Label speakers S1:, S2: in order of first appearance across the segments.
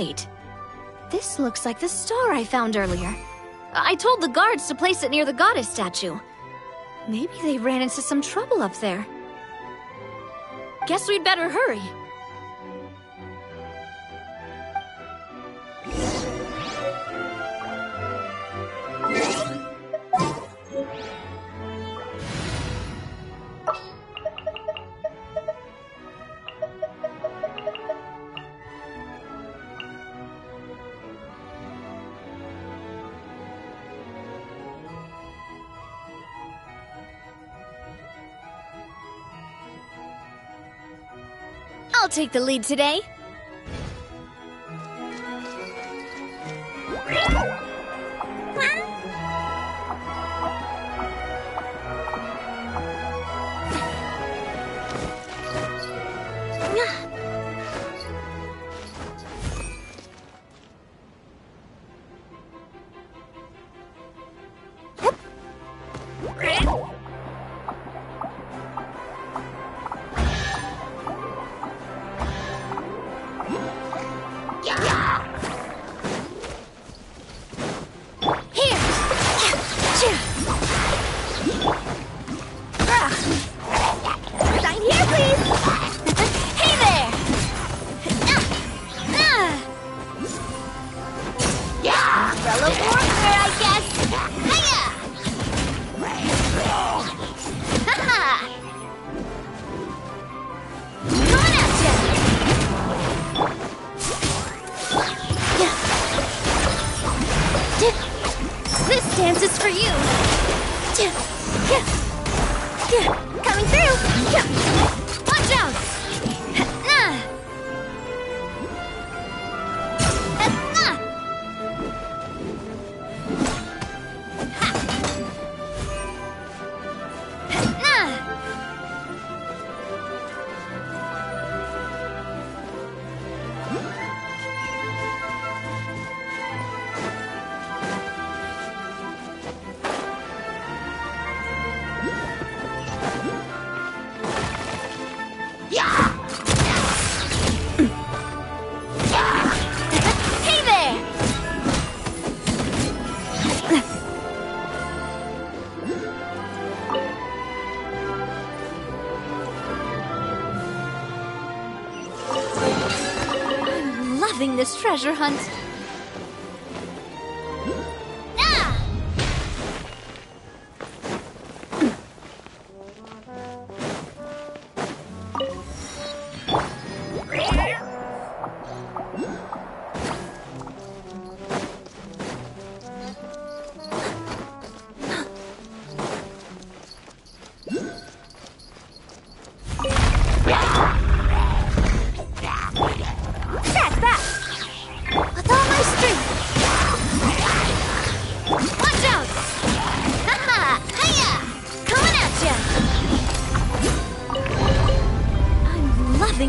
S1: Wait. This looks like the star I found earlier. I told the guards to place it near the goddess statue. Maybe they ran into some trouble up there. Guess we'd better hurry. I'll take the lead today. This dance is for you. Coming through. Watch out. This treasure hunt.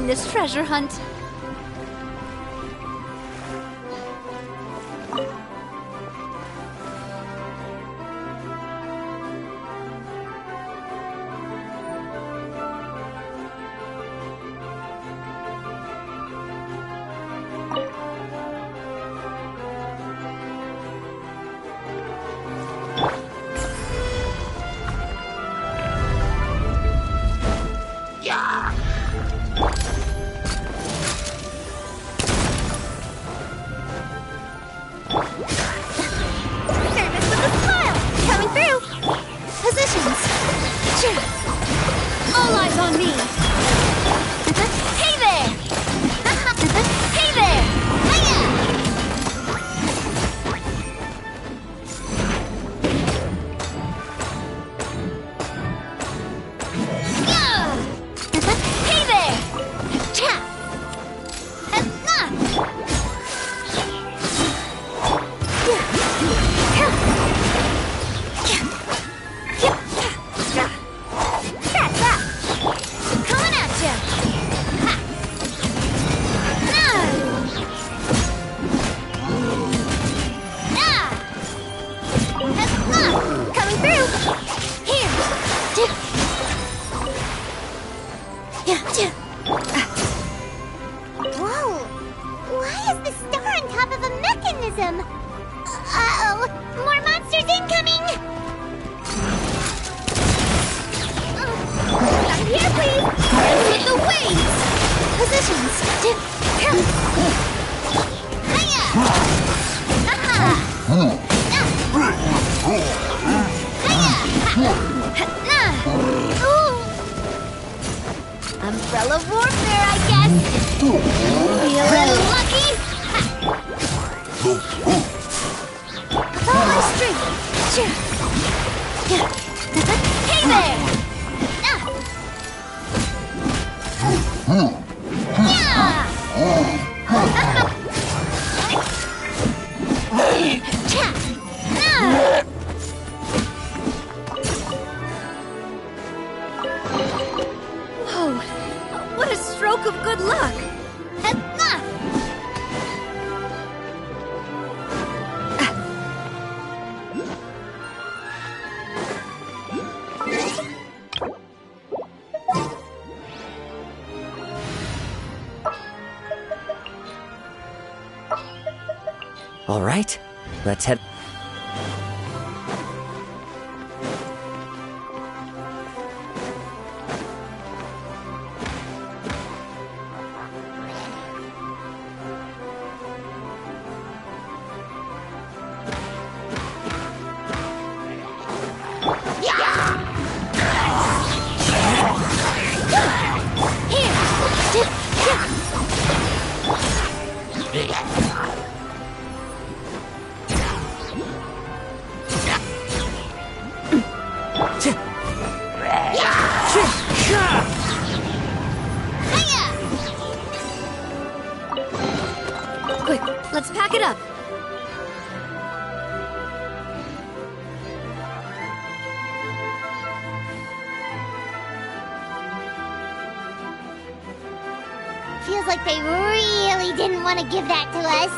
S1: This treasure hunt. All eyes on me! Hey there! Hey there! Hiya! Hey there! Cha!
S2: magnetism. Uh-oh! More monsters incoming!
S1: Back here, please! Dance with the waves! Positions! Hiya! Umbrella warfare, I guess! Feeling lucky? Follow my string! Hey there! Oh, what a stroke of good luck!
S3: All right, let's head.
S1: Quick, let's pack it up.
S2: Feels like they really didn't want to give that to us.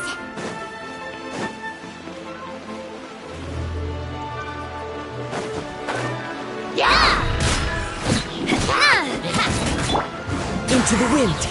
S3: Into the wind!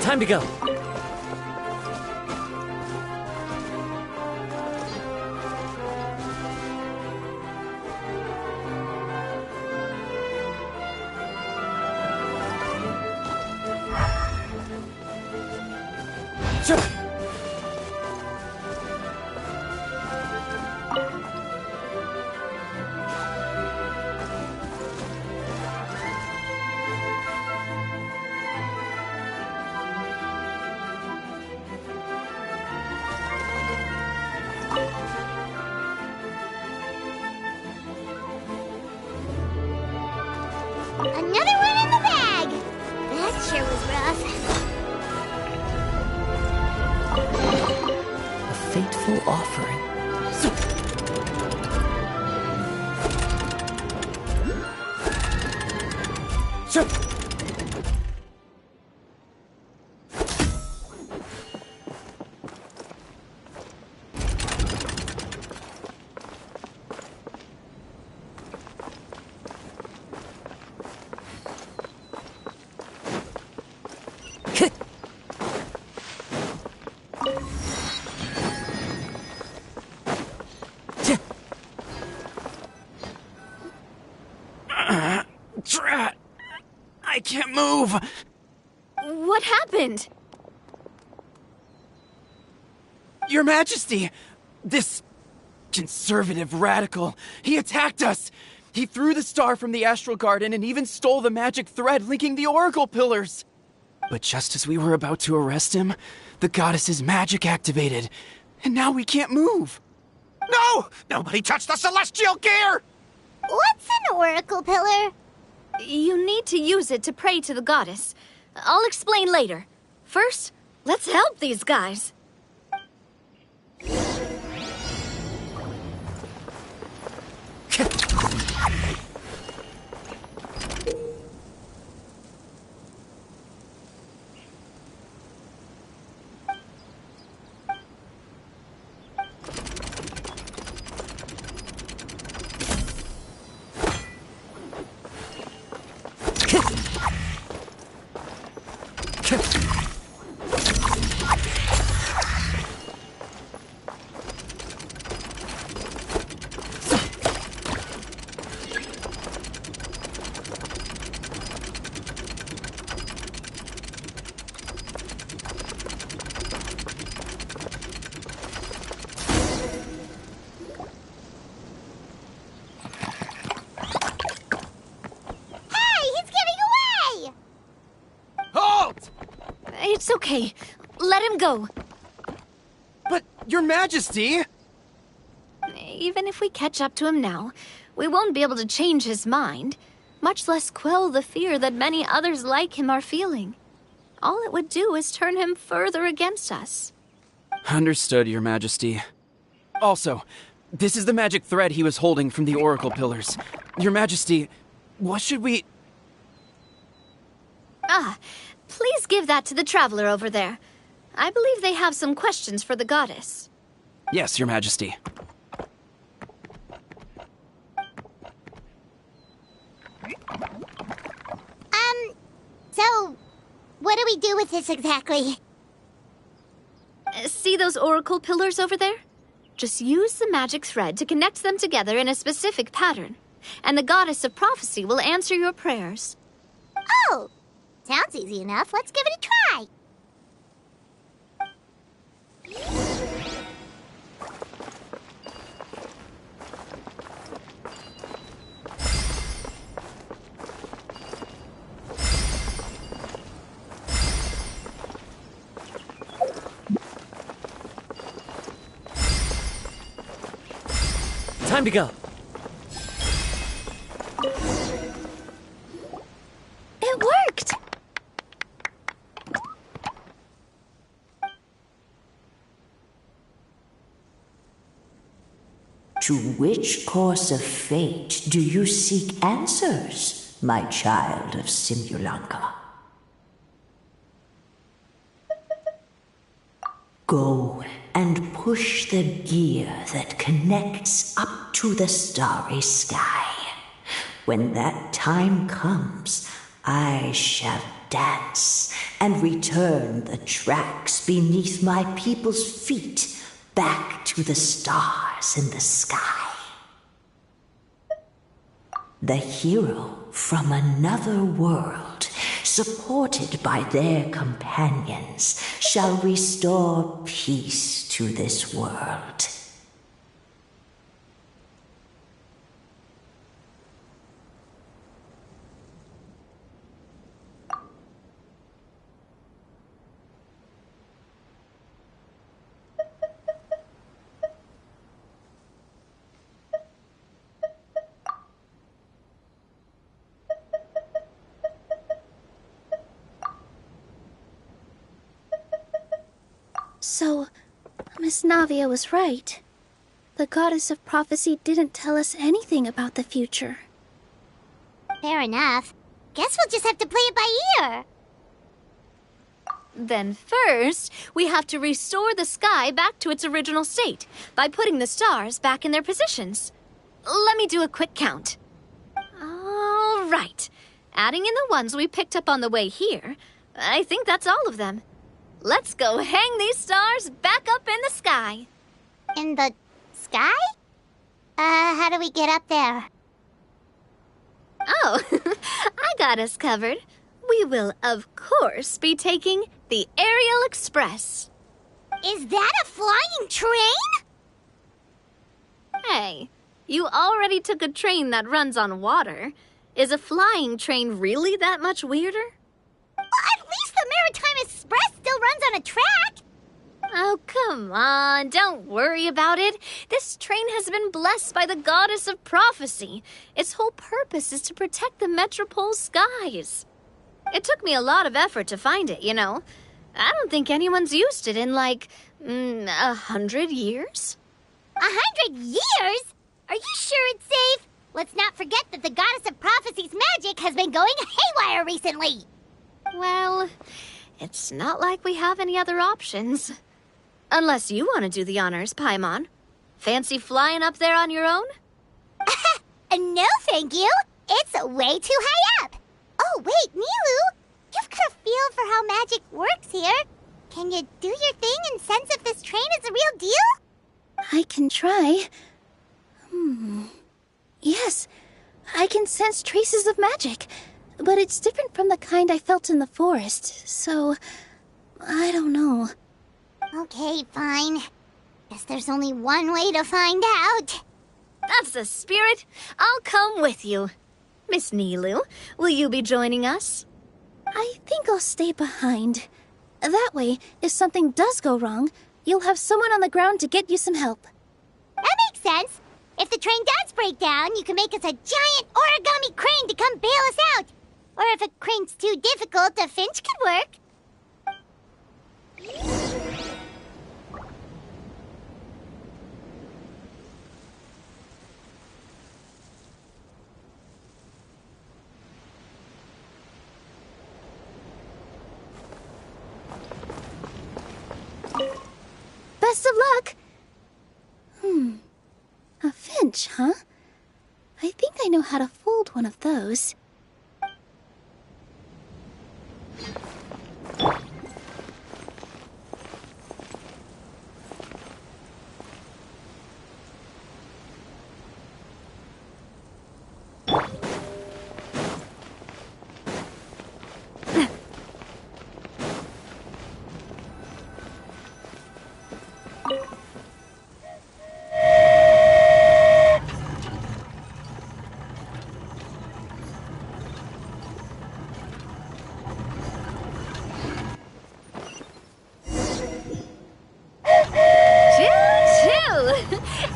S3: Time to go. Sure.
S2: Another one in the bag! That sure was rough.
S3: A fateful offering.
S4: Drat! I can't move!
S1: What happened?
S4: Your Majesty! This conservative radical, he attacked us! He threw the star from the Astral Garden and even stole the magic thread linking the Oracle Pillars! But just as we were about to arrest him, the goddess's magic activated, and now we can't move!
S5: No! Nobody touched the celestial gear!
S2: What's an oracle pillar?
S1: You need to use it to pray to the goddess. I'll explain later. First, let's help these guys. It's okay. Let him go.
S4: But, Your Majesty!
S1: Even if we catch up to him now, we won't be able to change his mind, much less quell the fear that many others like him are feeling. All it would do is turn him further against us.
S4: Understood, Your Majesty. Also, this is the magic thread he was holding from the Oracle Pillars. Your Majesty, what should we...
S1: Please give that to the traveler over there. I believe they have some questions for the goddess.
S4: Yes, Your Majesty.
S2: So, what do we do with this exactly?
S1: See those oracle pillars over there? Just use the magic thread to connect them together in a specific pattern, and the goddess of prophecy will answer your prayers.
S2: Oh! Sounds easy enough. Let's give it a try.
S3: Time to go.
S1: It worked!
S6: To which course of fate do you seek answers, my child of Simulanka? Go and push the gear that connects up to the starry sky. When that time comes, I shall dance and return the tracks beneath my people's feet back to the stars in the sky. The hero from another world, supported by their companions, shall restore peace to this world.
S7: So, Miss Navia was right. The goddess of prophecy didn't tell us anything about the future.
S2: Fair enough. Guess we'll just have to play it by ear.
S1: Then first, we have to restore the sky back to its original state by putting the stars back in their positions. Let me do a quick count. All right. Adding in the ones we picked up on the way here, I think that's all of them. Let's go hang these stars back up in the sky.
S2: In the sky? How do we get up there?
S1: Oh, I got us covered. We will, of course, be taking the Aerial Express.
S2: Is that a flying train?
S1: Hey, you already took a train that runs on water. Is a flying train really that much weirder?
S2: Well, at least the Maritime Express still runs on a track.
S1: Oh, come on, don't worry about it. This train has been blessed by the goddess of prophecy. Its whole purpose is to protect the Metropole skies. It took me a lot of effort to find it, you know. I don't think anyone's used it in, like, 100 years.
S2: 100 years? Are you sure it's safe? Let's not forget that the goddess of prophecy's magic has been going haywire recently.
S1: Well, it's not like we have any other options. Unless you want to do the honors, Paimon. Fancy flying up there on your own?
S2: No, thank you. It's way too high up. Oh, wait, Nilu. You've got a feel for how magic works here. Can you do your thing and sense if this train is the real deal?
S7: I can try. Yes, I can sense traces of magic, but it's different from the kind I felt in the forest, so I don't know.
S2: Okay, fine. Guess there's only one way to find out.
S1: That's the spirit. I'll come with you. Miss Nilu, will you be joining us?
S7: I think I'll stay behind. That way, if something does go wrong, you'll have someone on the ground to get you some help.
S2: That makes sense. If the train does break down, you can make us a giant origami crane to come bail us out. Or if a crane's too difficult, a finch could work.
S7: Best of luck! A finch, huh? I think I know how to fold one of those.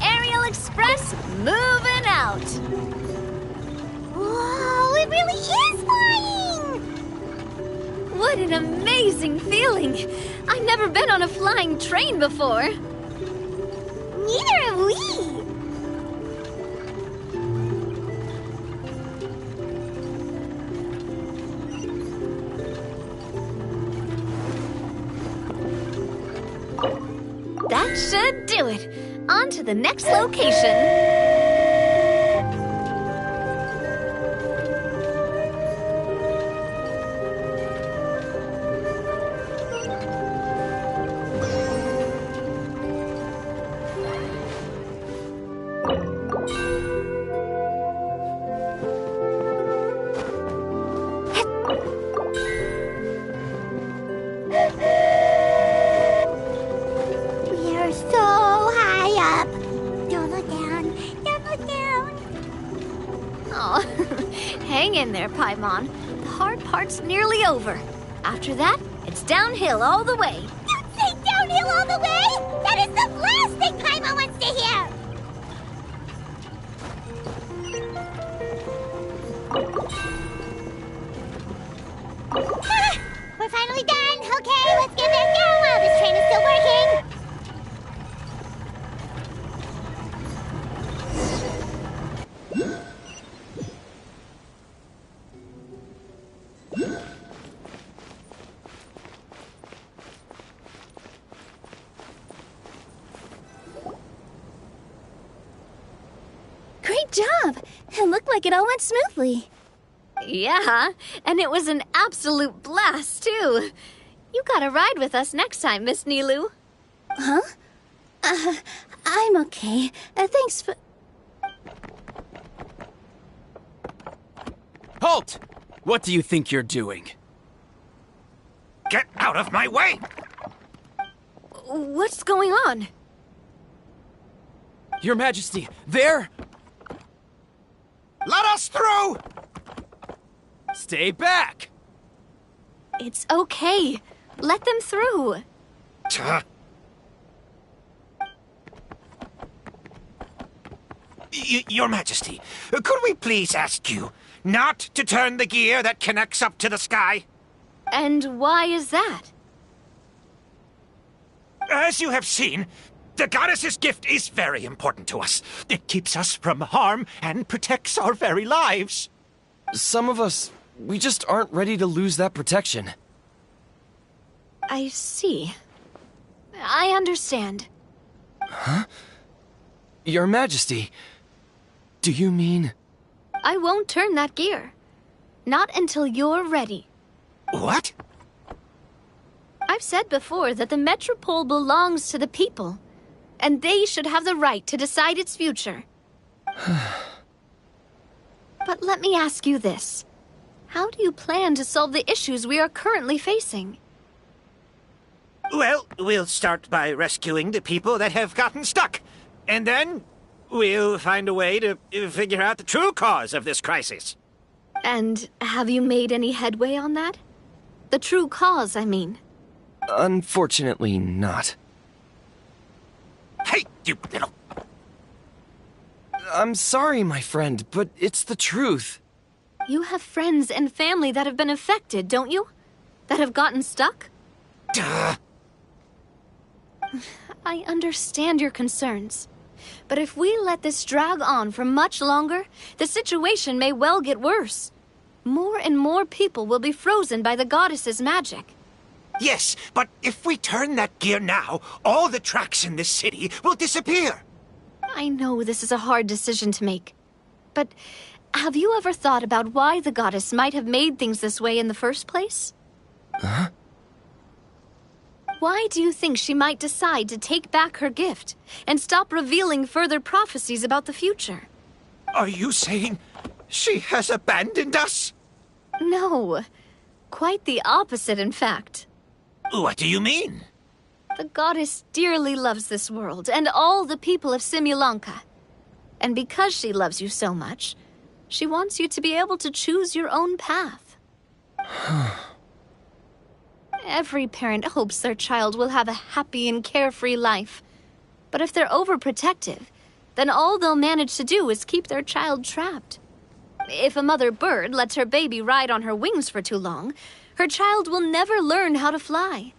S1: Aerial Express moving out.
S2: Whoa, it really is flying!
S1: What an amazing feeling. I've never been on a flying train before.
S2: Neither have we!
S1: That should do it. On to the next location.
S2: We're so high up. Don't look down. Don't look down.
S1: Oh, hang in there, Paimon. The hard part's nearly over. After that, it's downhill all the way.
S2: Don't say downhill all the way! That is the last thing Paimon wants to hear! We're finally done. Okay, let's get back down while this train is still working.
S7: job! It looked like it all went smoothly.
S1: Yeah, and it was an absolute blast, too. You gotta ride with us next time, Miss Nilu.
S7: Huh? I'm okay. Thanks for...
S4: Halt! What do you think you're doing?
S5: Get out of my way!
S1: What's going on?
S4: Your Majesty, there!
S5: Let us through!
S4: Stay back!
S1: It's okay. Let them through.
S5: Tuh. Your Majesty, could we please ask you not to turn the gear that connects up to the sky?
S1: And why is that?
S5: As you have seen, the goddess's gift is very important to us. It keeps us from harm and protects our very lives.
S3: Some of us, we just aren't ready to lose that protection.
S1: I see. I understand.
S3: Your Majesty, do you mean...
S1: I won't turn that gear. Not until you're ready.
S5: What?
S1: I've said before that the Metropole belongs to the people, and they should have the right to decide its future. But let me ask you this. How do you plan to solve the issues we are currently facing?
S5: Well, we'll start by rescuing the people that have gotten stuck. And then we'll find a way to figure out the true cause of this crisis.
S1: And have you made any headway on that? The true cause, I mean.
S3: Unfortunately not.
S5: Hey, you little...
S3: I'm sorry, my friend, but it's the truth.
S1: You have friends and family that have been affected, don't you? That have gotten stuck?
S5: Duh.
S1: I understand your concerns. But if we let this drag on for much longer, the situation may well get worse. More and more people will be frozen by the goddess's magic.
S5: Yes, but if we turn that gear now, all the tracks in this city will disappear.
S1: I know this is a hard decision to make. But have you ever thought about why the goddess might have made things this way in the first place?
S3: Huh?
S1: Why do you think she might decide to take back her gift and stop revealing further prophecies about the future?
S5: Are you saying she has abandoned us?
S1: No. Quite the opposite, in fact.
S5: What do you mean?
S1: The goddess dearly loves this world and all the people of Simulanka. And because she loves you so much, she wants you to be able to choose your own path. Every parent hopes their child will have a happy and carefree life. But if they're overprotective, then all they'll manage to do is keep their child trapped. If a mother bird lets her baby ride on her wings for too long, her child will never learn how to fly.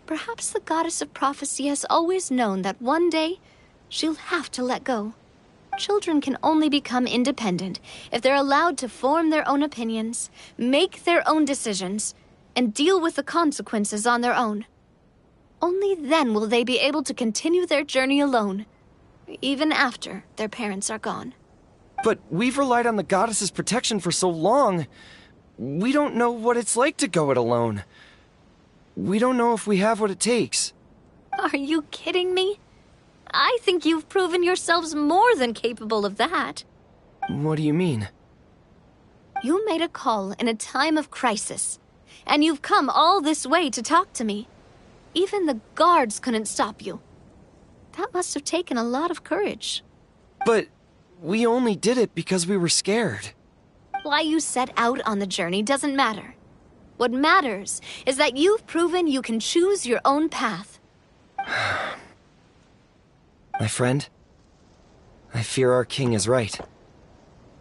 S1: Perhaps the goddess of prophecy has always known that one day she'll have to let go. Children can only become independent if they're allowed to form their own opinions, make their own decisions, and deal with the consequences on their own. Only then will they be able to continue their journey alone, even after their parents are gone.
S3: But we've relied on the goddess's protection for so long. We don't know what it's like to go it alone. We don't know if we have what it takes.
S1: Are you kidding me? I think you've proven yourselves more than capable of that.
S3: What do you mean?
S1: You made a call in a time of crisis, and you've come all this way to talk to me. Even the guards couldn't stop you. That must have taken a lot of courage.
S3: But we only did it because we were scared.
S1: Why you set out on the journey doesn't matter. What matters is that you've proven you can choose your own path.
S3: My friend, I fear our king is right.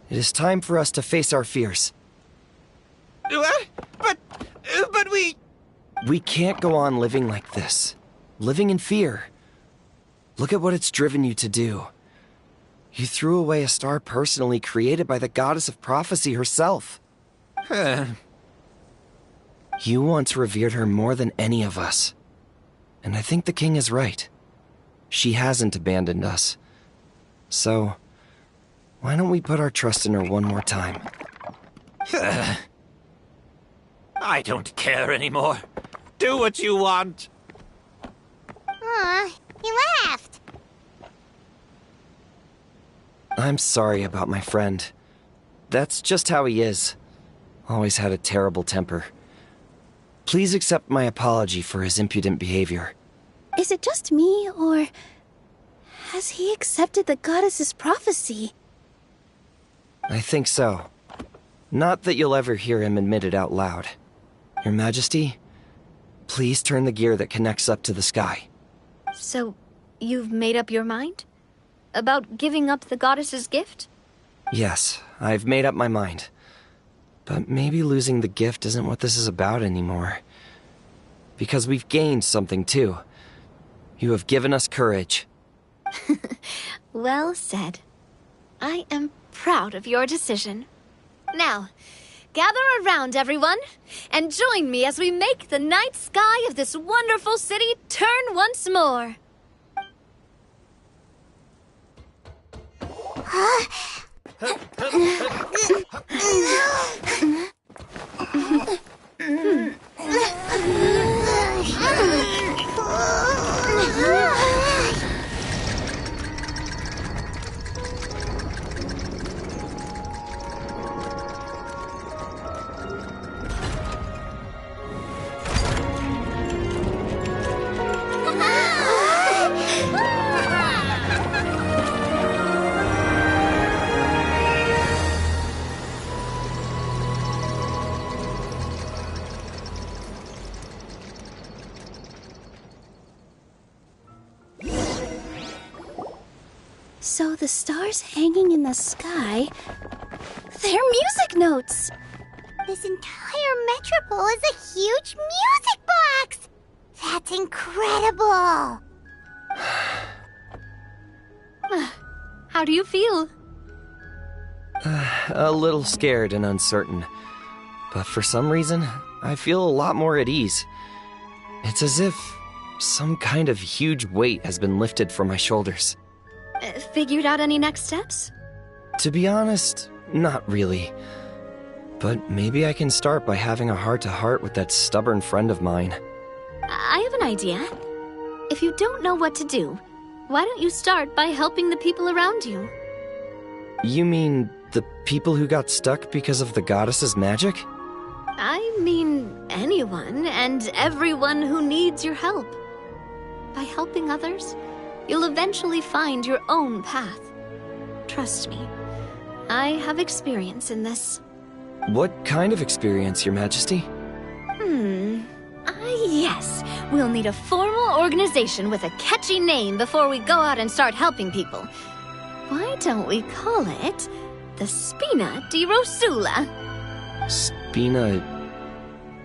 S3: It is time for us to face our fears.
S5: What? But we...
S3: We can't go on living like this. Living in fear. Look at what it's driven you to do. You threw away a star personally created by the goddess of prophecy herself. You once revered her more than any of us. And I think the king is right. She hasn't abandoned us. So, Why don't we put our trust in her one more time?
S5: I don't care anymore. Do what you want.
S2: Aw, he laughed.
S3: I'm sorry about my friend. That's just how he is. Always had a terrible temper. Please accept my apology for his impudent behavior.
S7: Is it just me, or has he accepted the goddess's prophecy?
S3: I think so. Not that you'll ever hear him admit it out loud. Your Majesty, please turn the gear that connects up to the sky.
S1: So, you've made up your mind? About giving up the goddess's gift?
S3: Yes, I've made up my mind. But maybe losing the gift isn't what this is about anymore. Because we've gained something too. You have given us courage.
S1: Well said. I am proud of your decision. Now, gather around, everyone, and join me as we make the night sky of this wonderful city turn once more.
S7: So the stars hanging in the sky, they're music notes!
S2: This entire metropole is a huge music box! That's incredible!
S1: How do you feel?
S3: A little scared and uncertain. But for some reason, I feel a lot more at ease. It's as if some kind of huge weight has been lifted from my shoulders.
S1: Figured out any next steps?
S3: To be honest, not really. But maybe I can start by having a heart-to-heart with that stubborn friend of mine.
S1: I have an idea. If you don't know what to do, why don't you start by helping the people around you?
S3: You mean the people who got stuck because of the goddess's magic?
S1: I mean anyone and everyone who needs your help. By helping others, you'll eventually find your own path. Trust me, I have experience in this.
S3: What kind of experience, Your Majesty?
S1: Yes. We'll need a formal organization with a catchy name before we go out and start helping people. Why don't we call it the Spina di Rosula?
S3: Spina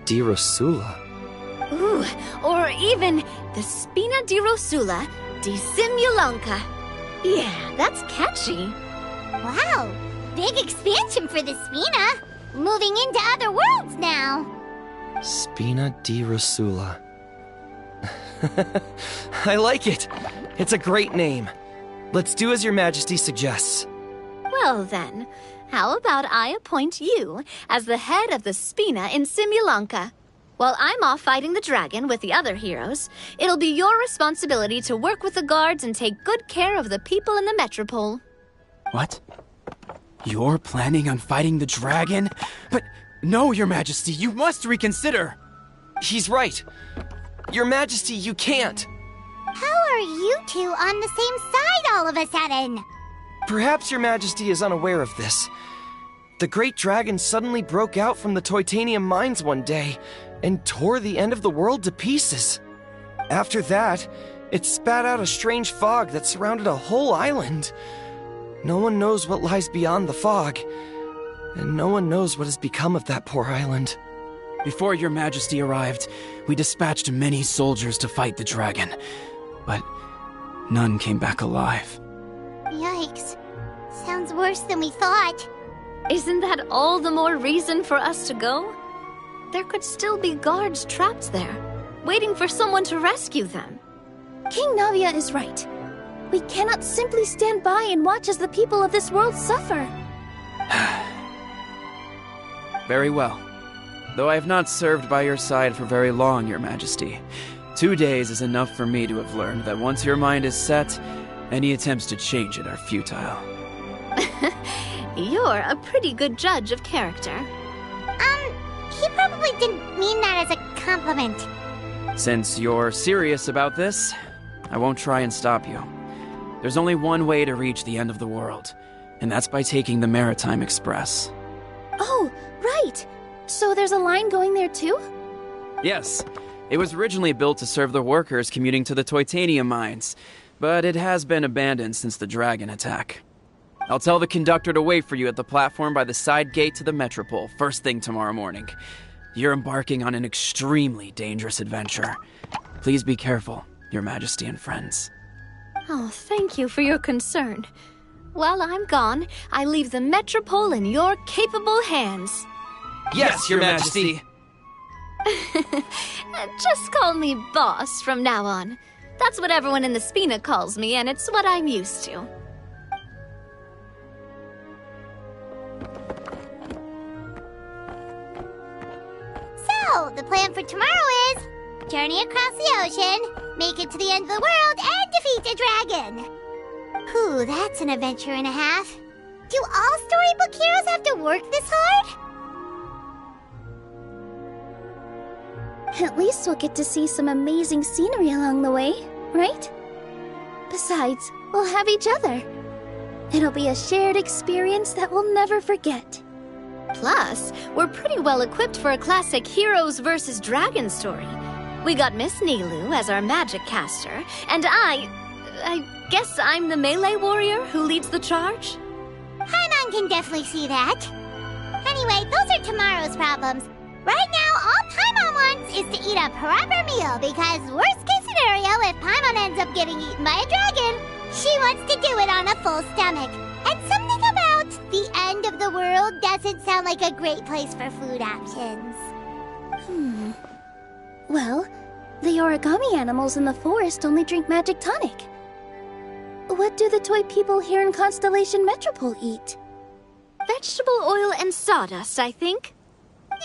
S3: di Rosula?
S1: Ooh, or even the Spina di Rosula di Simulanka. Yeah, that's catchy.
S2: Wow, big expansion for the Spina. Moving into other worlds now.
S3: Spina di Rosula. I like it. It's a great name. Let's do as Your Majesty suggests.
S1: Well then, how about I appoint you as the head of the Spina in Simulanka? While I'm off fighting the dragon with the other heroes, it'll be your responsibility to work with the guards and take good care of the people in the metropole.
S4: What? You're planning on fighting the dragon? But no, Your Majesty, you must reconsider.
S3: He's right. Your Majesty, you can't.
S2: How are you two on the same side all of a sudden?
S3: Perhaps Your Majesty is unaware of this. The great dragon suddenly broke out from the Titanium mines one day and tore the end of the world to pieces. After that, it spat out a strange fog that surrounded a whole island. No one knows what lies beyond the fog, and no one knows what has become of that poor island.
S4: Before Your Majesty arrived, we dispatched many soldiers to fight the dragon, but none came back alive.
S2: Yikes. Sounds worse than we thought.
S1: Isn't that all the more reason for us to go? There could still be guards trapped there, waiting for someone to rescue them.
S7: King Navia is right. We cannot simply stand by and watch as the people of this world suffer.
S4: Very well. Though I have not served by your side for very long, Your Majesty. 2 days is enough for me to have learned that once your mind is set, any attempts to change it are futile.
S1: You're a pretty good judge of character.
S2: He probably didn't mean that as a compliment.
S4: Since you're serious about this, I won't try and stop you. There's only one way to reach the end of the world, and that's by taking the Maritime Express.
S7: Oh, right! So there's a line going there too?
S4: Yes, it was originally built to serve the workers commuting to the Titanium mines, but it has been abandoned since the dragon attack. I'll tell the conductor to wait for you at the platform by the side gate to the Metropole first thing tomorrow morning. You're embarking on an extremely dangerous adventure. Please be careful, Your Majesty and friends.
S1: Oh, thank you for your concern. While I'm gone, I leave the Metropole in your capable hands.
S3: Yes, Your Majesty.
S1: Just call me boss from now on. That's what everyone in the Spina calls me, and it's what I'm used to.
S2: So, the plan for tomorrow is journey across the ocean, make it to the end of the world, and defeat a dragon. Whew, that's an adventure and a half. Do all storybook heroes have to work this hard?
S7: At least we'll get to see some amazing scenery along the way, right? Besides, we'll have each other. It'll be a shared experience that we'll never forget.
S1: Plus, we're pretty well equipped for a classic heroes versus dragons story. We got Miss Nilu as our magic caster, and I guess I'm the melee warrior who leads the charge?
S2: Paimon can definitely see that. Anyway, those are tomorrow's problems. Right now, all Paimon wants is to eat a proper meal, because worst case scenario, if Paimon ends up getting eaten by a dragon, she wants to do it on a full stomach. And something about the end of the world doesn't sound like a great place for food options.
S7: Well, the origami animals in the forest only drink magic tonic. What do the toy people here in Constellation Metropole eat?
S1: Vegetable oil and sawdust, I think.
S2: No!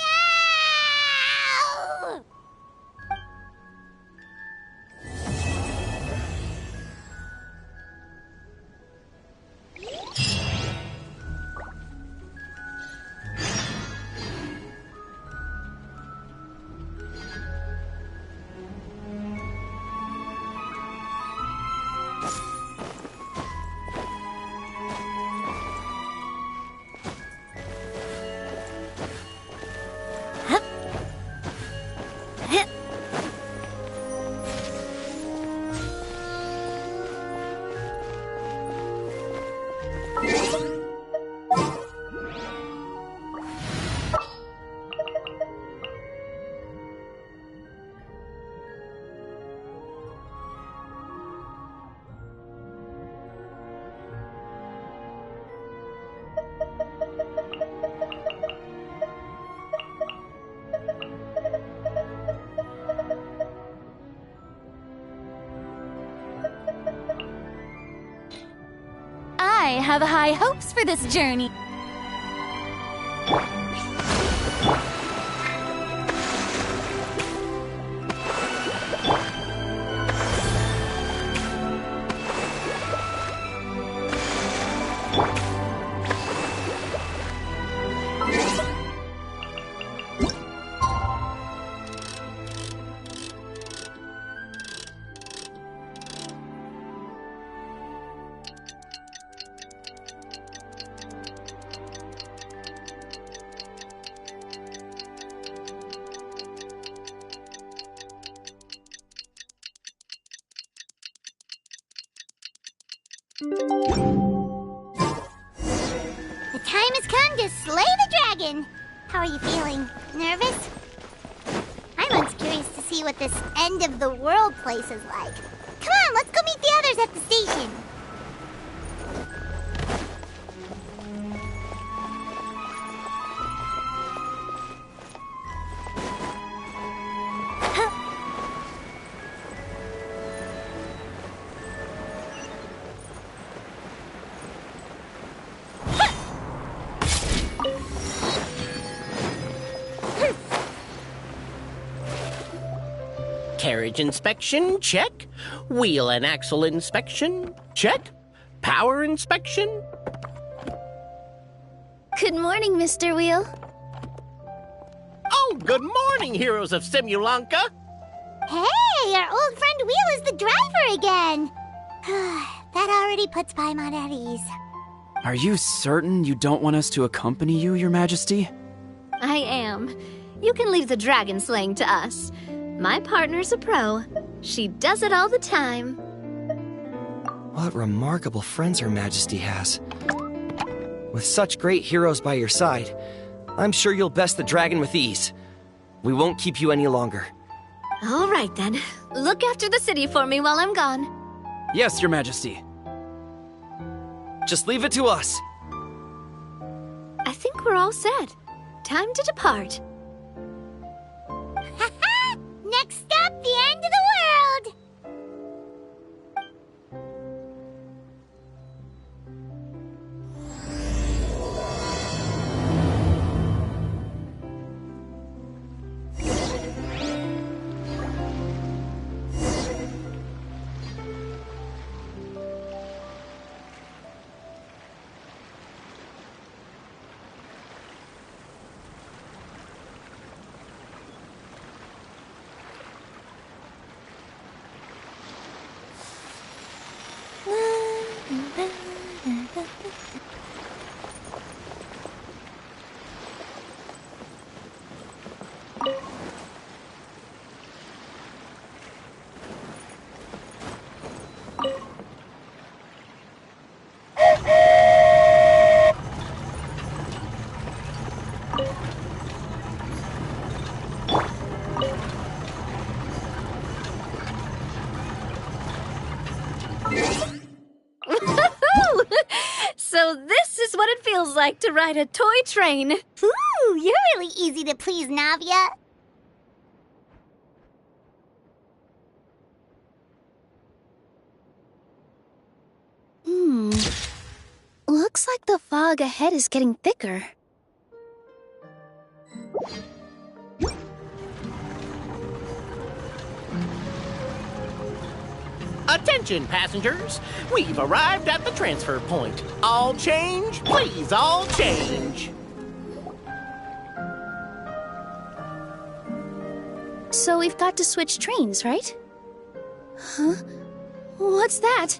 S8: I have high hopes for this journey.
S2: The time has come to slay the dragon. How are you feeling? Nervous? I'm curious to see what this end of the world place is like. Come on, let's go meet the others at the station.
S9: Carriage inspection, check. Wheel and axle inspection, check. Power inspection.
S7: Good morning, Mr. Wheel.
S9: Oh, good morning, heroes of Simulanka.
S2: Hey, our old friend Wheel is the driver again. That already puts Paimon at ease.
S4: Are you certain you don't want us to accompany you, Your Majesty?
S1: I am. You can leave the dragon slaying to us. My partner's a pro. She does it all the time.
S3: What remarkable friends Her Majesty has. With such great heroes by your side, I'm sure you'll best the dragon with ease. We won't keep you any longer.
S1: All right, then. Look after the city for me while I'm gone.
S4: Yes, Your Majesty.
S3: Just leave it to us.
S1: I think we're all set. Time to depart.
S2: Next stop, the end of the world!
S1: So this is what it feels like to ride a toy train.
S2: Ooh, you're really easy to please, Navia.
S7: Looks like the fog ahead is getting thicker.
S9: Attention, passengers. We've arrived at the transfer point. All change, please, all change.
S7: So we've got to switch trains, right? Huh? What's that?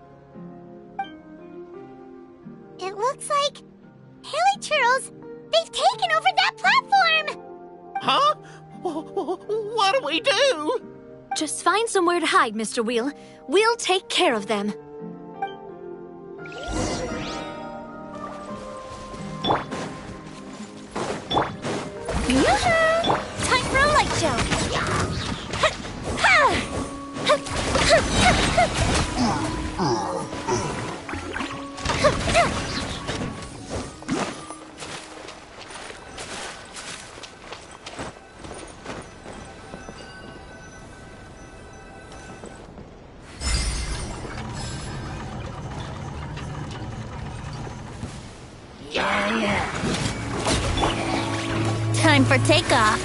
S2: It looks like Haley Churros, they've taken over that platform!
S9: Huh? What do we do?
S1: Just find somewhere to hide, Mr. Wheel. We'll take care of them.
S2: Yoo-hoo! Time for a light show! Time for takeoff.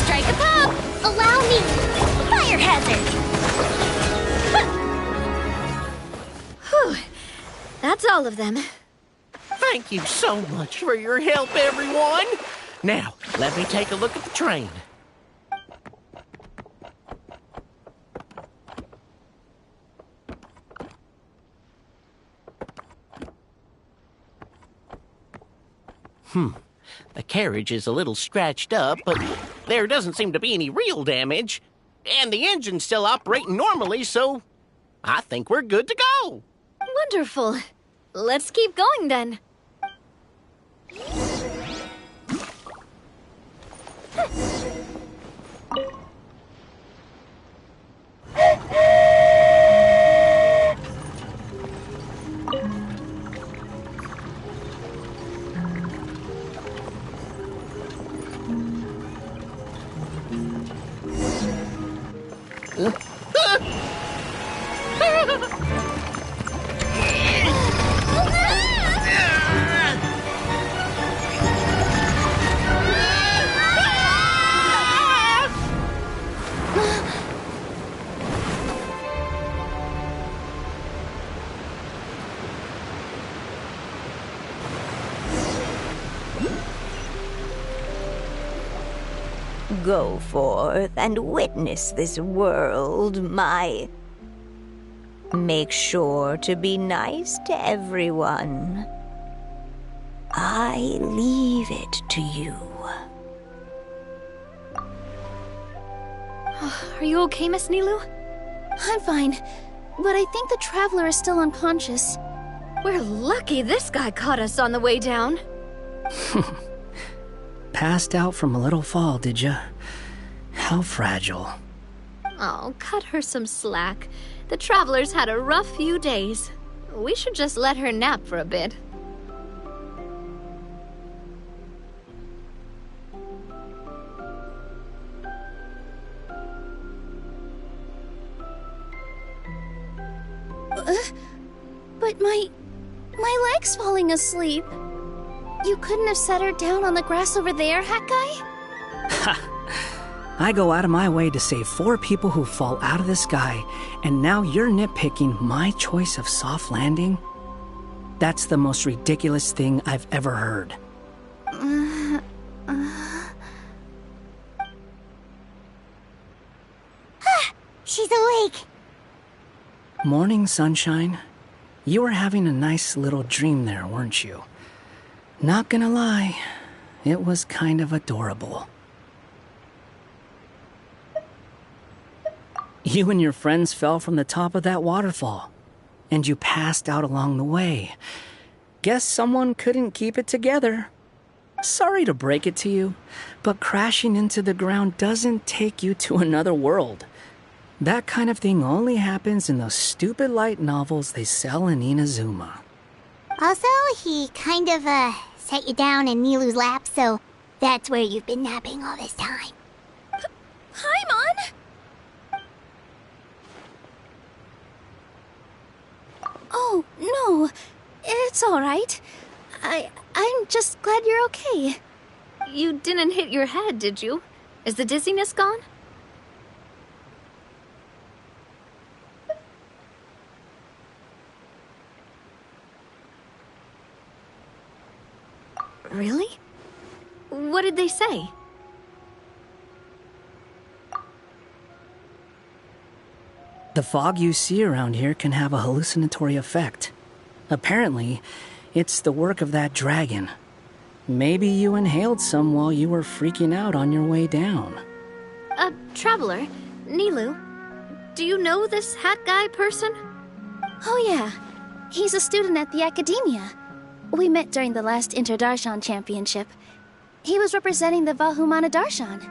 S2: Strike a pop! Allow me! Fire hazard!
S1: Whew. That's all of them.
S9: Thank you so much for your help, everyone. Now, let me take a look at the train. The carriage is a little scratched up, but there doesn't seem to be any real damage. And the engine's still operating normally, so I think we're good to go.
S1: Wonderful. Let's keep going then.
S6: Go forth and witness this world, my... Make sure to be nice to everyone. I leave it to you.
S1: Are you okay, Miss Nilu?
S7: I'm fine, but I think the traveler is still unconscious.
S1: We're lucky this guy caught us on the way down.
S10: Passed out from a little fall, did ya? How fragile.
S1: Oh, cut her some slack. The traveler's had a rough few days. We should just let her nap for a bit.
S7: But my leg's falling asleep. You couldn't have set her down on the grass over there, Hat Guy?
S10: I go out of my way to save 4 people who fall out of the sky, and now you're nitpicking my choice of soft landing? That's the most ridiculous thing I've ever heard.
S2: She's awake.
S10: Morning, sunshine. You were having a nice little dream there, weren't you? Not gonna lie, it was kind of adorable. You and your friends fell from the top of that waterfall, and you passed out along the way. Guess someone couldn't keep it together. Sorry to break it to you, but crashing into the ground doesn't take you to another world. That kind of thing only happens in those stupid light novels they sell in Inazuma.
S2: Also, he kind of, set you down in Nilu's lap, so that's where you've been napping all this time.
S7: Paimon! Oh, no. It's all right. I'm just glad you're okay.
S1: You didn't hit your head, did you? Is the dizziness gone? Really? What did they say?
S10: The fog you see around here can have a hallucinatory effect. Apparently, it's the work of that dragon. Maybe you inhaled some while you were freaking out on your way down.
S1: Traveler, Nilu, do you know this Hat Guy person?
S7: Oh yeah, he's a student at the academia. We met during the last Inter-Darshan Championship. He was representing the Vahumana Darshan.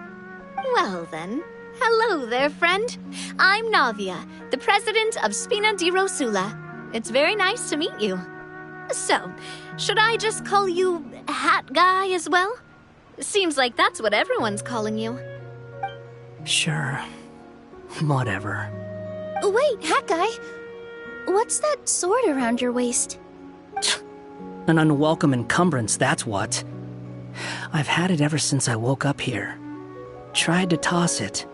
S1: Well then, hello there, friend. I'm Navia, the president of Spina di Rosula. It's very nice to meet you. So, should I just call you Hat Guy as well? Seems like that's what everyone's calling you.
S10: Sure. Whatever.
S7: Wait, Hat Guy. What's that sword around your waist?
S10: An unwelcome encumbrance, that's what. I've had it ever since I woke up here. Tried to toss it,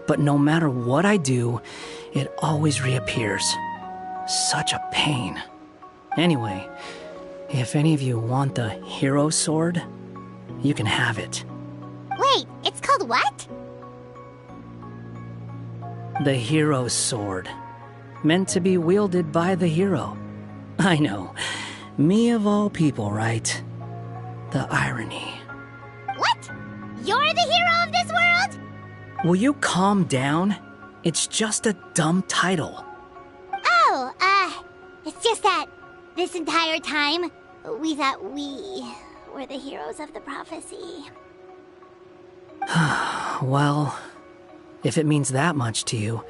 S10: but no matter what I do, it always reappears. Such a pain. Anyway, if any of you want the hero sword, you can have it.
S2: Wait, it's called what?
S10: The hero's sword. Meant to be wielded by the hero. I know. Me of all people, right? The irony.
S2: What? You're the hero of this world?
S10: Will you calm down? It's just a dumb title.
S2: Oh, it's just that this entire time, we thought we were the heroes of the prophecy.
S10: Well, if it means that much to you,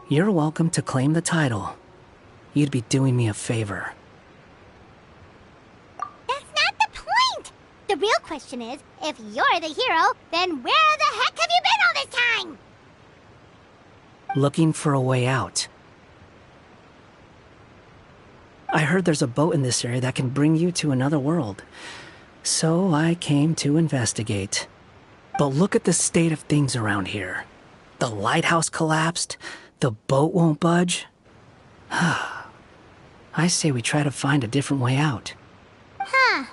S10: you're welcome to claim the title. You'd be doing me a favor.
S2: That's not the point! The real question is, if you're the hero, then where the heck have you been all this time?
S10: Looking for a way out. I heard there's a boat in this area that can bring you to another world. So I came to investigate. But look at the state of things around here. The lighthouse collapsed. The boat won't budge. I say we try to find a different way out.
S2: Huh.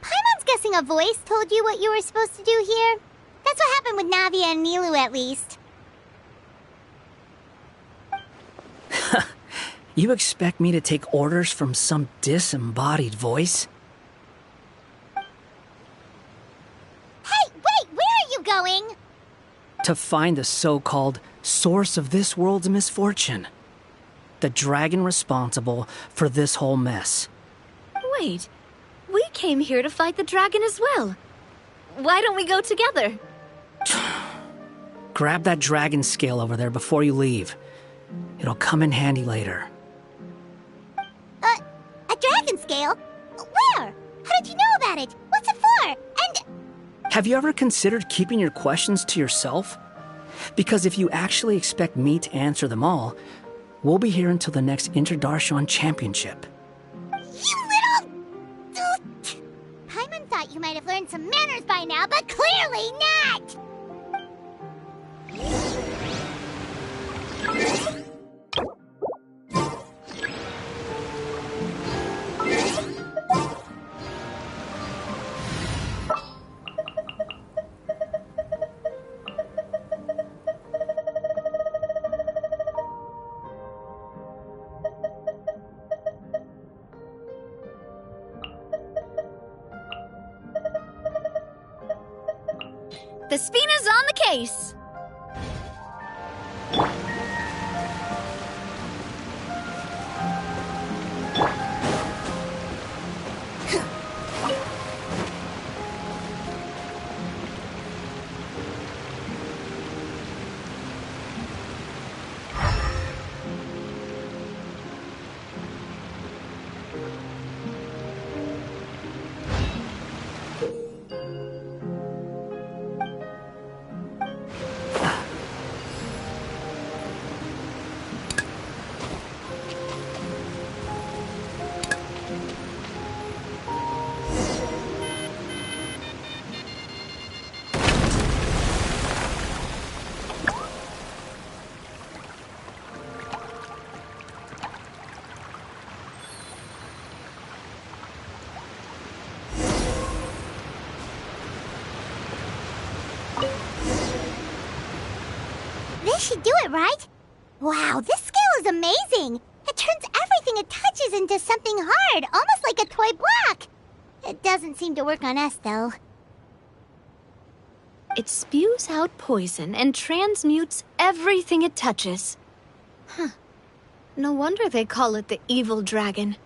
S2: Paimon's guessing a voice told you what you were supposed to do here. That's That's what happened with Navia and Nilu, at least.
S10: You expect me to take orders from some disembodied voice?
S2: Hey, wait! Where are you going?
S10: To find the so-called source of this world's misfortune. The dragon responsible for this whole mess.
S1: Wait, we came here to fight the dragon as well. Why don't we go together?
S10: Grab that dragon scale over there before you leave. It'll come in handy later.
S2: A dragon scale? Where? How did you know about it? What's it for? And...
S10: Have you ever considered keeping your questions to yourself? Because if you actually expect me to answer them all, we'll be here until the next Interdarshan Championship.
S2: You little... Paimon thought you might have learned some manners by now, but clearly not!
S1: The Spina's on the case!
S2: This should do it, right? Wow, this scale is amazing! It turns everything it touches into something hard, almost like a toy block! It doesn't seem to work on us, though.
S1: It spews out poison and transmutes everything it touches. Huh. No wonder they call it the evil dragon.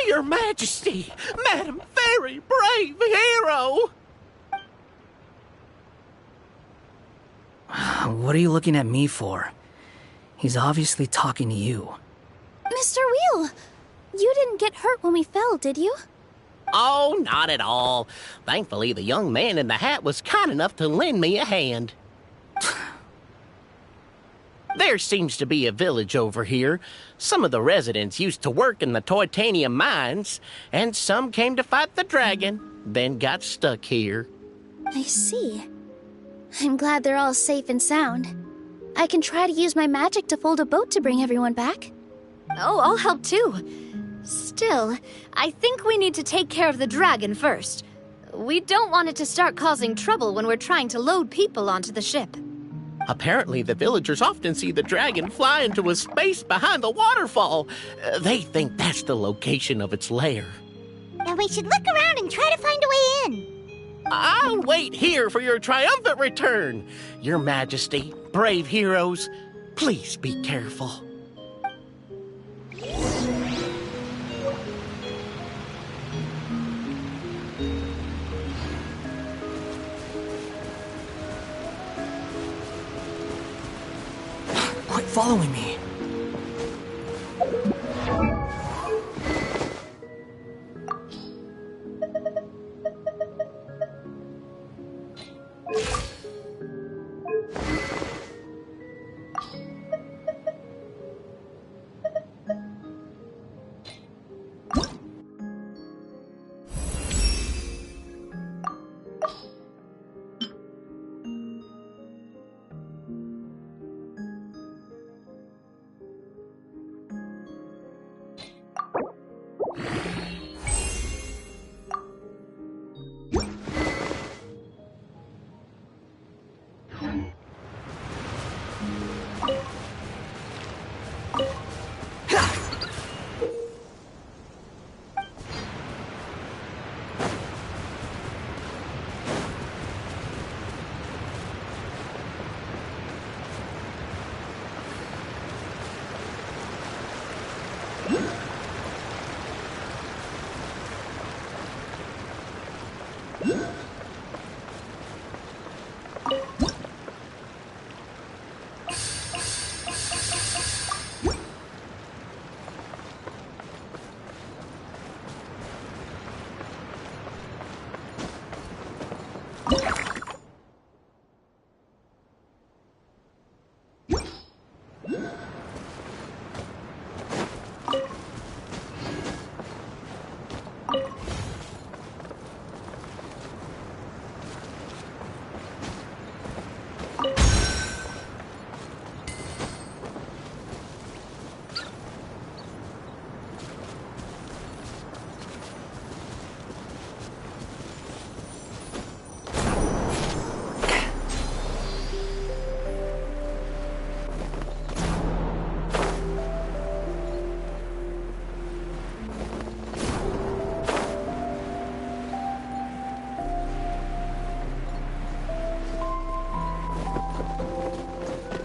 S9: Your Majesty, Madam Very Brave Hero!
S10: What are you looking at me for? He's obviously talking to you.
S7: Mr. Wheel, you didn't get hurt when we fell, did you?
S9: Oh, not at all. Thankfully, the young man in the hat was kind enough to lend me a hand. There seems to be a village over here. Some of the residents used to work in the titanium mines, and some came to fight the dragon, then got stuck here.
S7: I see. I'm glad they're all safe and sound. I can try to use my magic to fold a boat to bring everyone back.
S1: Oh, I'll help too. Still, I think we need to take care of the dragon first. We don't want it to start causing trouble when we're trying to load people onto the ship.
S9: Apparently, the villagers often see the dragon fly into a space behind the waterfall. They think that's the location of its lair.
S2: Then we should look around and try to find a way in.
S9: I'll wait here for your triumphant return. Your Majesty, brave heroes, please be careful.
S10: Quit following me.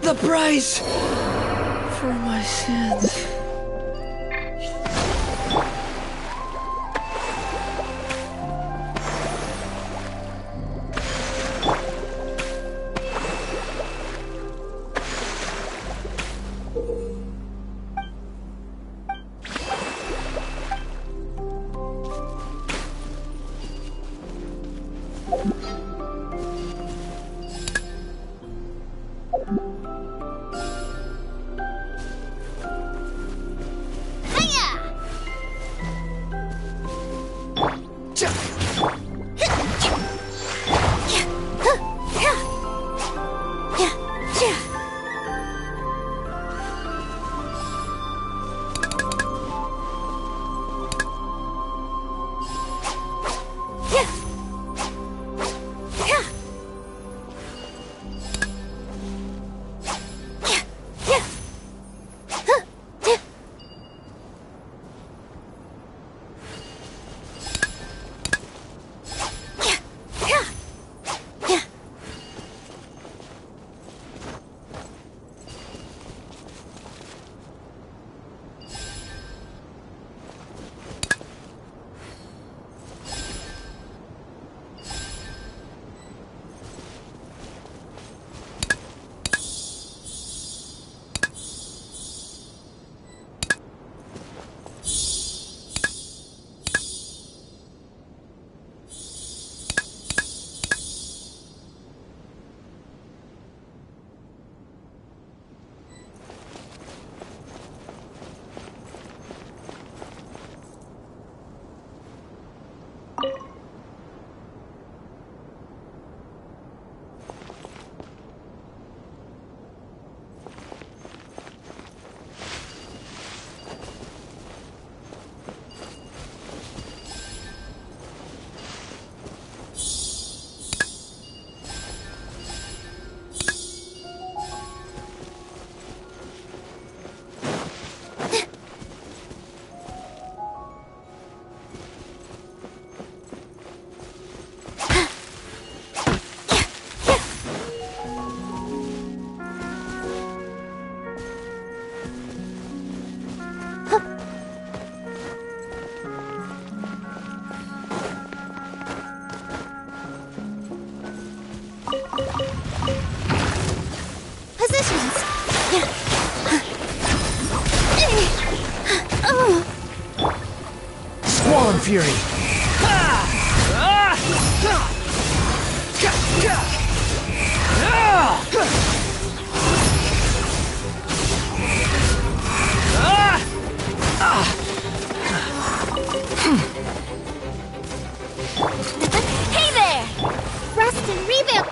S11: The price for my sins.
S12: Squall Fury!
S2: Hey there! Rest and rebuild!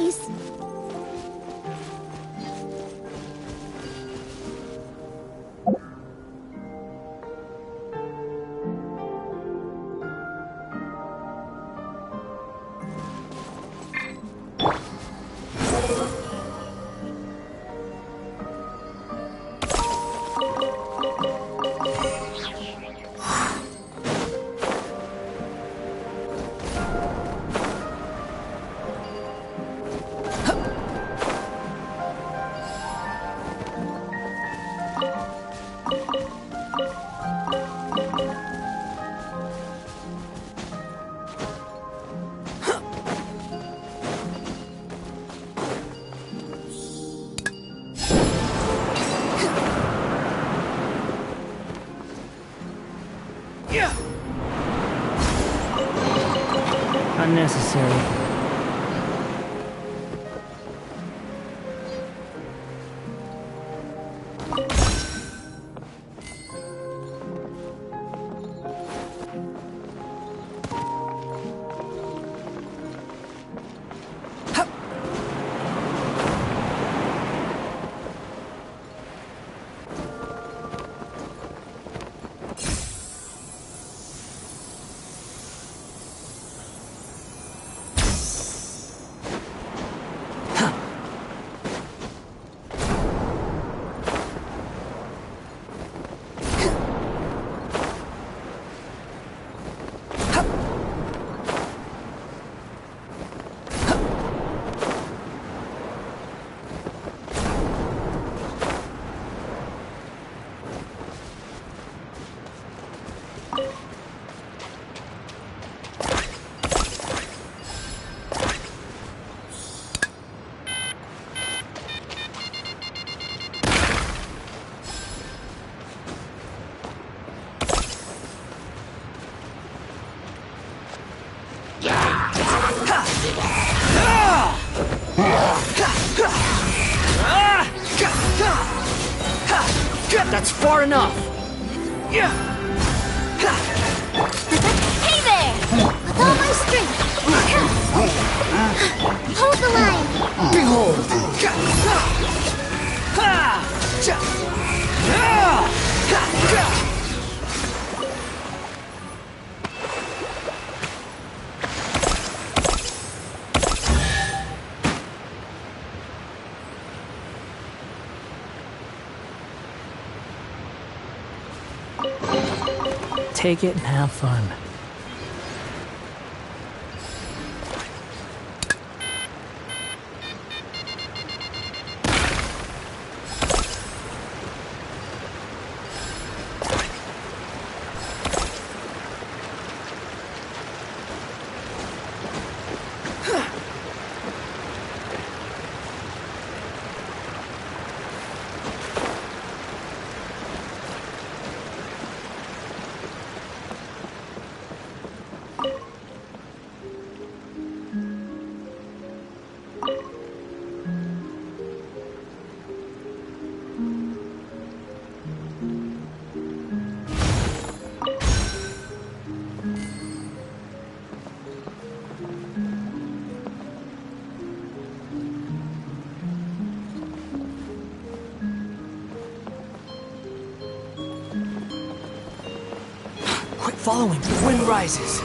S7: worries.
S10: Unnecessary.
S11: That's far enough!
S2: Hey there! With all my strength! Hold the line!
S11: Behold!
S10: Take it and have fun.
S11: Quit following, the wind rises.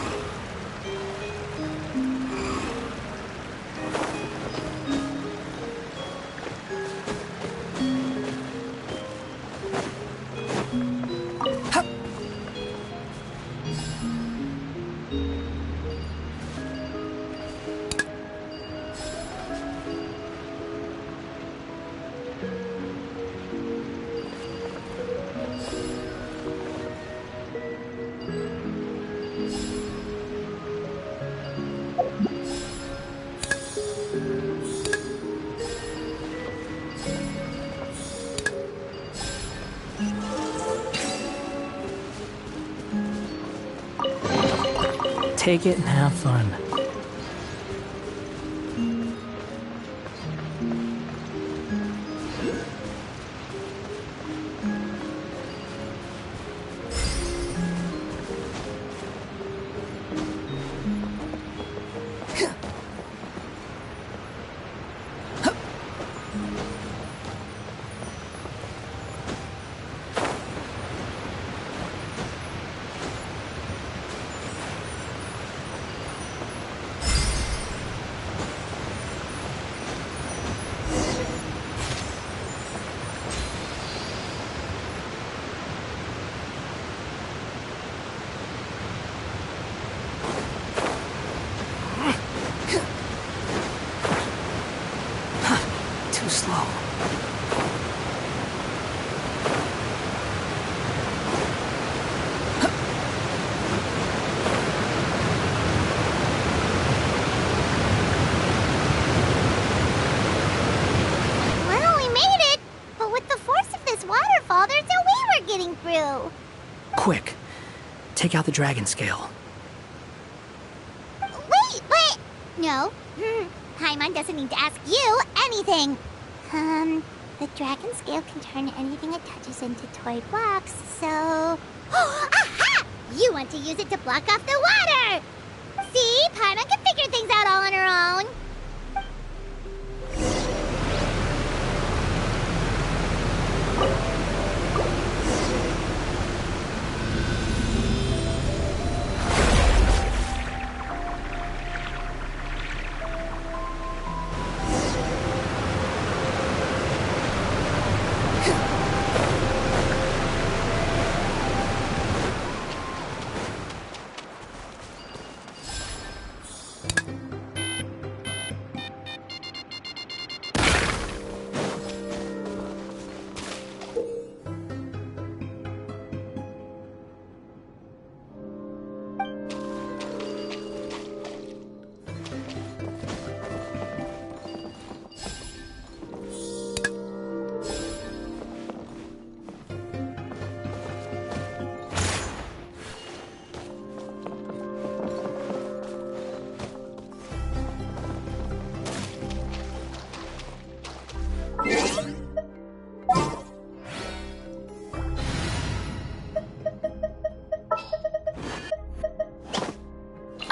S10: Take it and have fun. take out the dragon scale.
S2: Wait, but... No. Paimon doesn't need to ask you anything. The dragon scale can turn anything it touches into toy blocks, so... Aha! You want to use it to block off the water! See? Paimon can figure things out all on her own.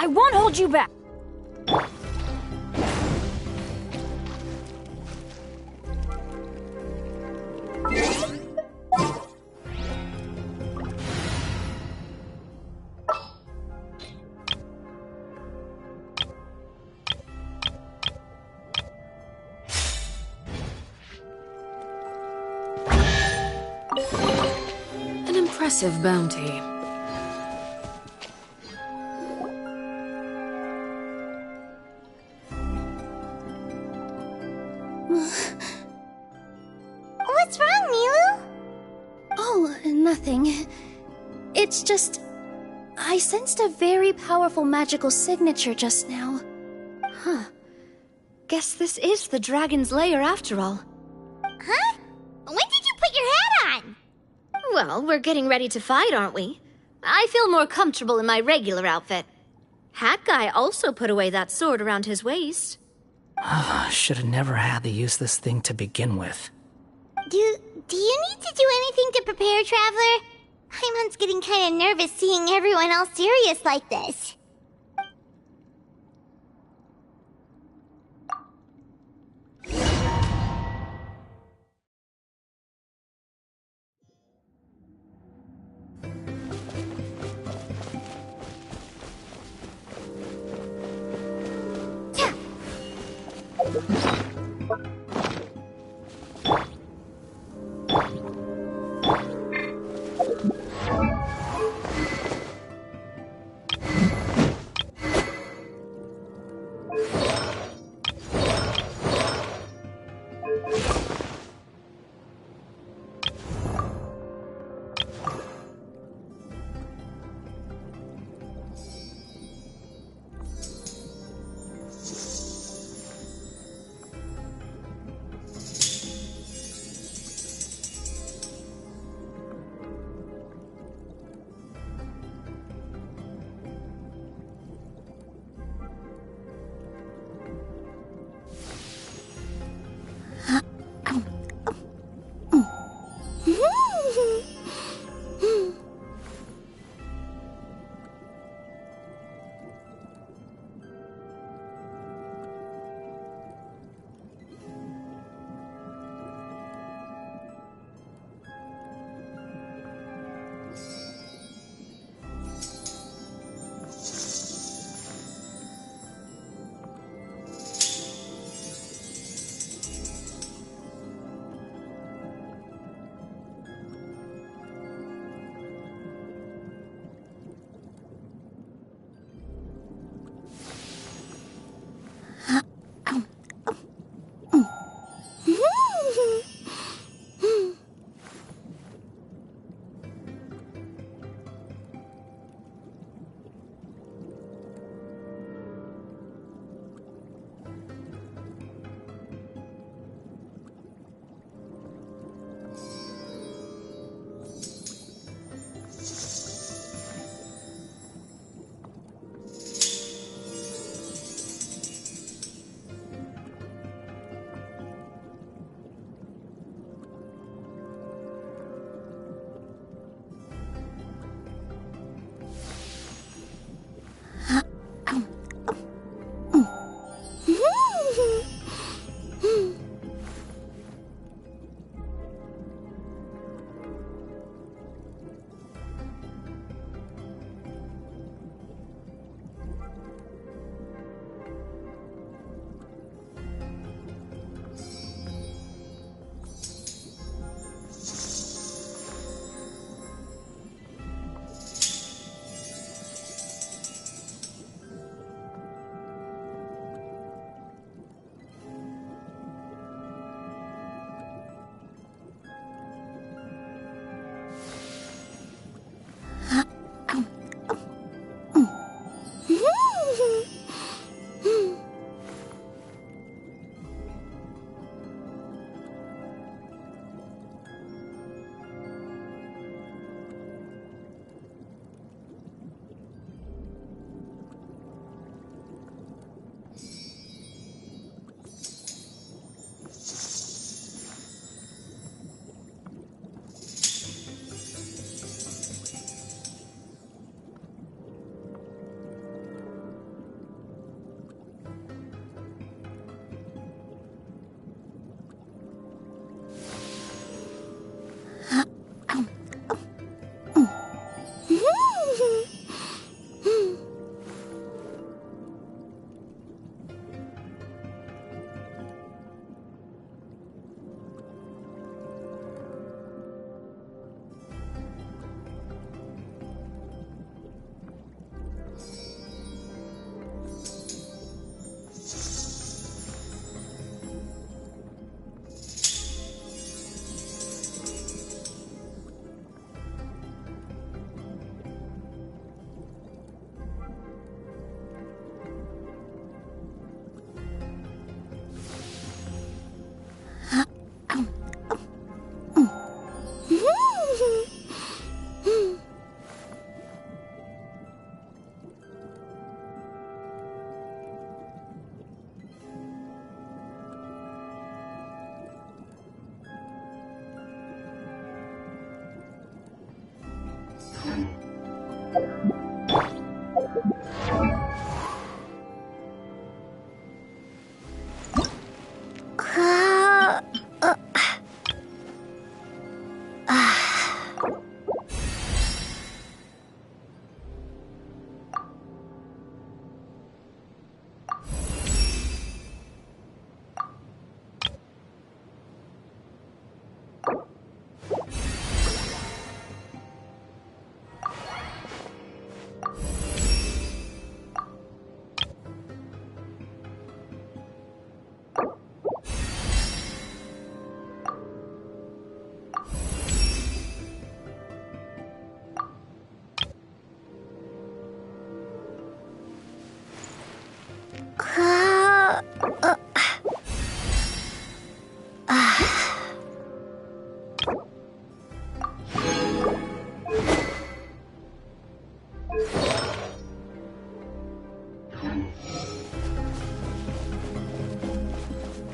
S1: I won't hold you back.
S12: An impressive bounty.
S2: What's wrong, Milu?
S7: Oh, nothing. It's just... I sensed a very powerful magical signature just now.
S1: Huh. Guess this is the dragon's lair after all.
S2: Huh? When did you put your hat on?
S1: Well, we're getting ready to fight, aren't we? I feel more comfortable in my regular outfit. Hat Guy also put away that sword around his waist.
S10: Should have never had to use this thing to begin with.
S2: Do you need to do anything to prepare, Traveler? Paimon's getting kind of nervous seeing everyone else serious like this.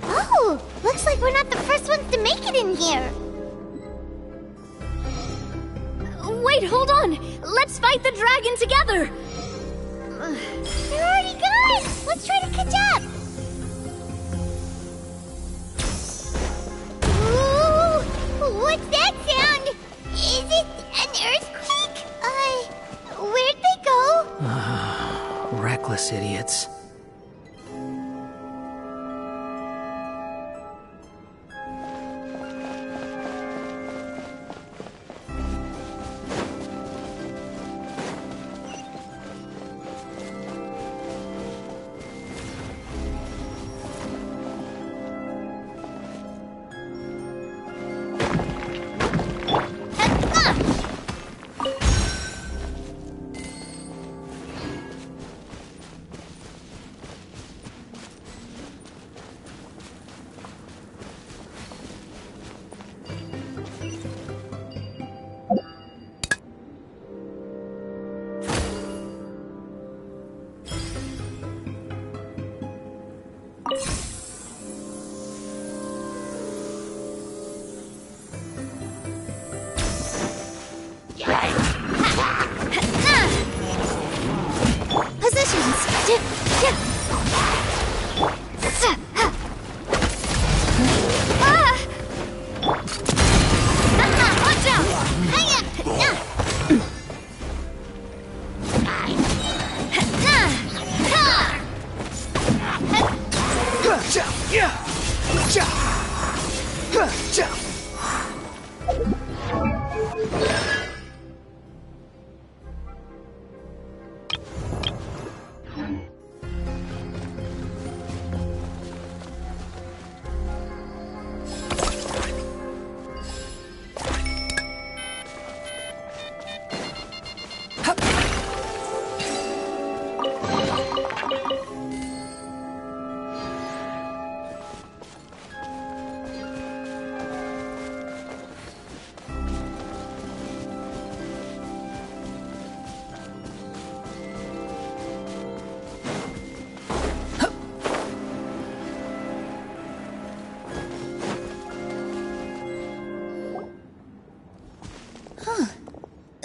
S2: Oh, looks like we're not the first ones to make it in here.
S1: Wait, hold on! Let's fight the dragon together!
S2: They're already gone! Let's try to catch up! Ooh! What's that sound? Is it an earthquake? Where'd they go?
S10: Reckless idiots.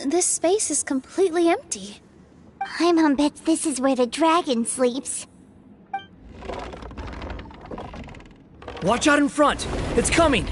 S7: This space is completely empty.
S2: My mom bets this is where the dragon sleeps.
S11: Watch out in front! It's coming!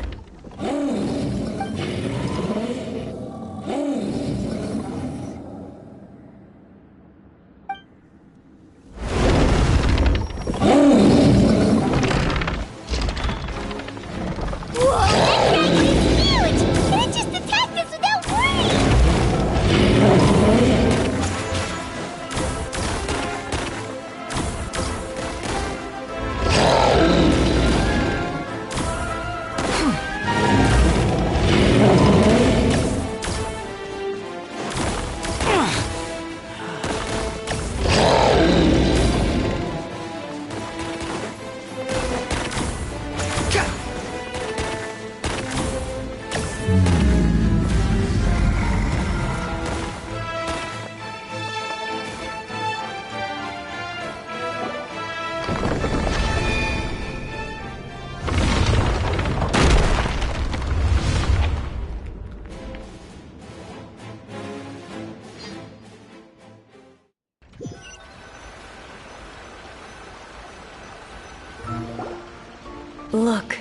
S6: Look,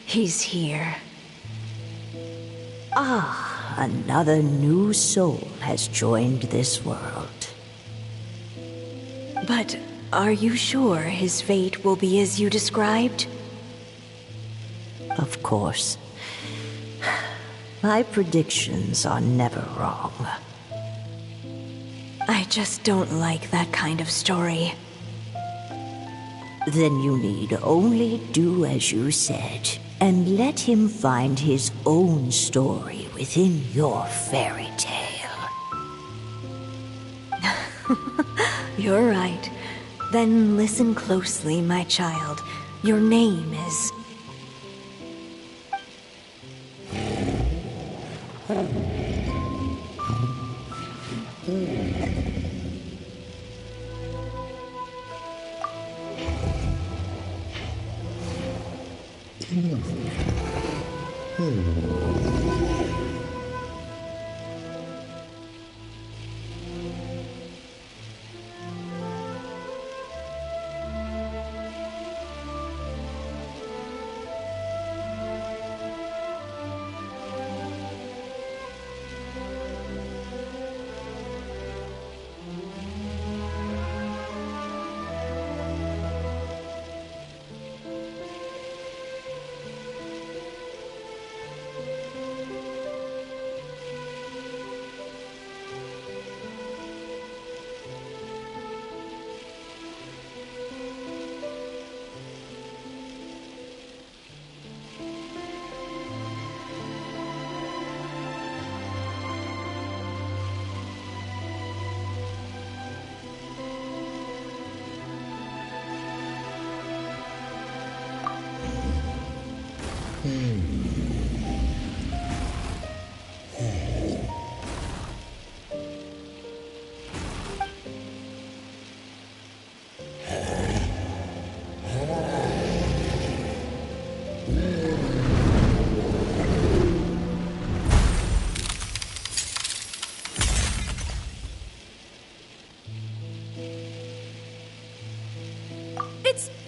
S6: he's here. Ah, another new soul has joined this world. But are you sure his fate will be as you described? Of course. My predictions are never wrong. I just don't like that kind of story. Then you need only do as you said, and let him find his own story within your fairy tale. You're right. Then listen closely, my child. Your name is...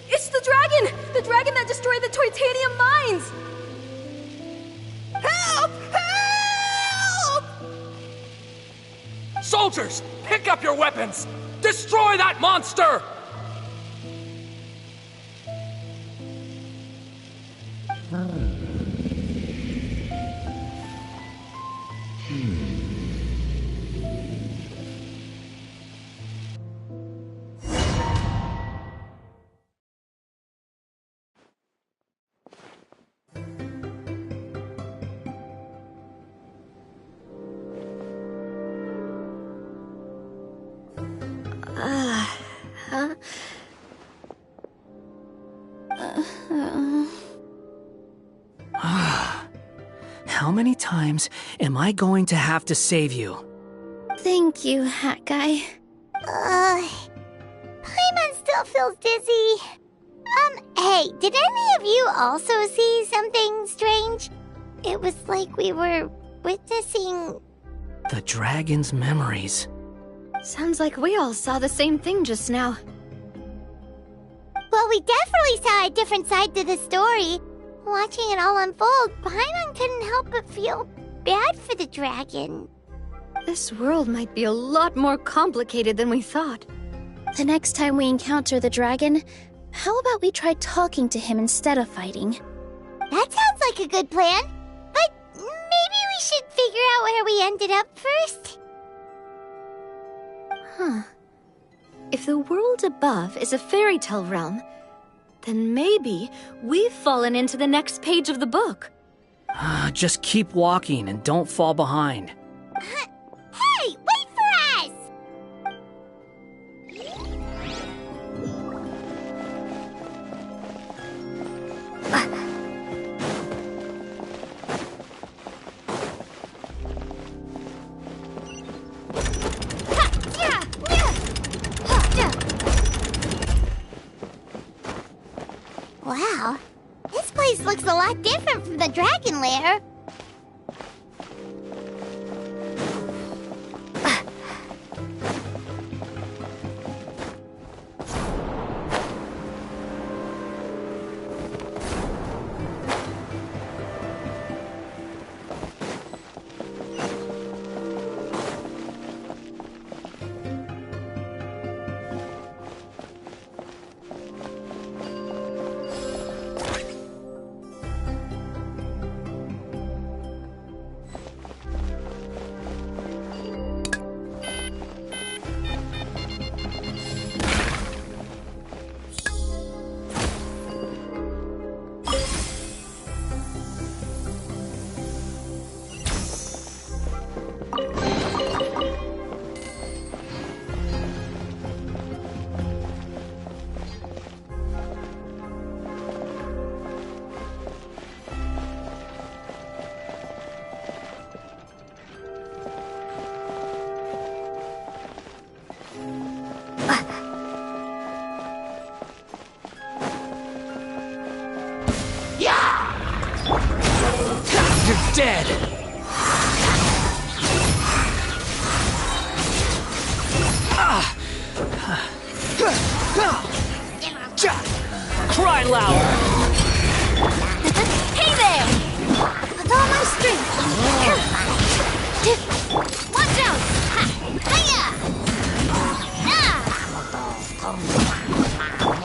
S13: It's the dragon! The dragon that destroyed the Titanium mines! Help! Help!
S11: Soldiers, pick up your weapons! Destroy that monster!
S10: How many times am I going to have to save you?
S7: Thank you, Hat Guy.
S2: Paimon still feels dizzy. Hey, did any of you also see something strange? It was like we were witnessing...
S10: The dragon's memories.
S1: Sounds like we all saw the same thing just now.
S2: Well, we definitely saw a different side to the story. Watching it all unfold, Paimon couldn't help but feel bad for the dragon.
S1: This world might be a lot more complicated than we thought.
S7: The next time we encounter the dragon, how about we try talking to him instead of fighting?
S2: That sounds like a good plan. But maybe we should figure out where we ended up first.
S1: Huh. If the world above is a fairy tale realm, then maybe we've fallen into the next page of the book.
S10: Just keep walking and don't fall behind.
S2: Hey, wait for us! Wow, this place looks a lot different from the dragon lair.
S11: dead! Cry louder!
S1: Hey there! With all my strength! Watch out! Hiya!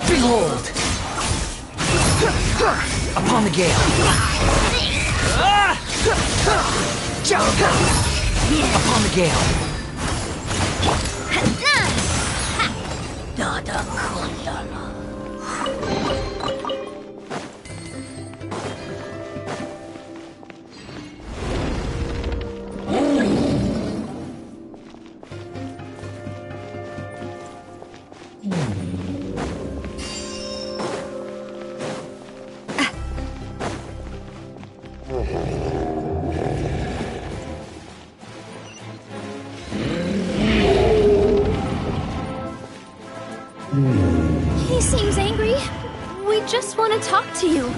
S11: Behold! Upon the gale! Upon the gale!
S1: He seems angry. We just want to talk to you.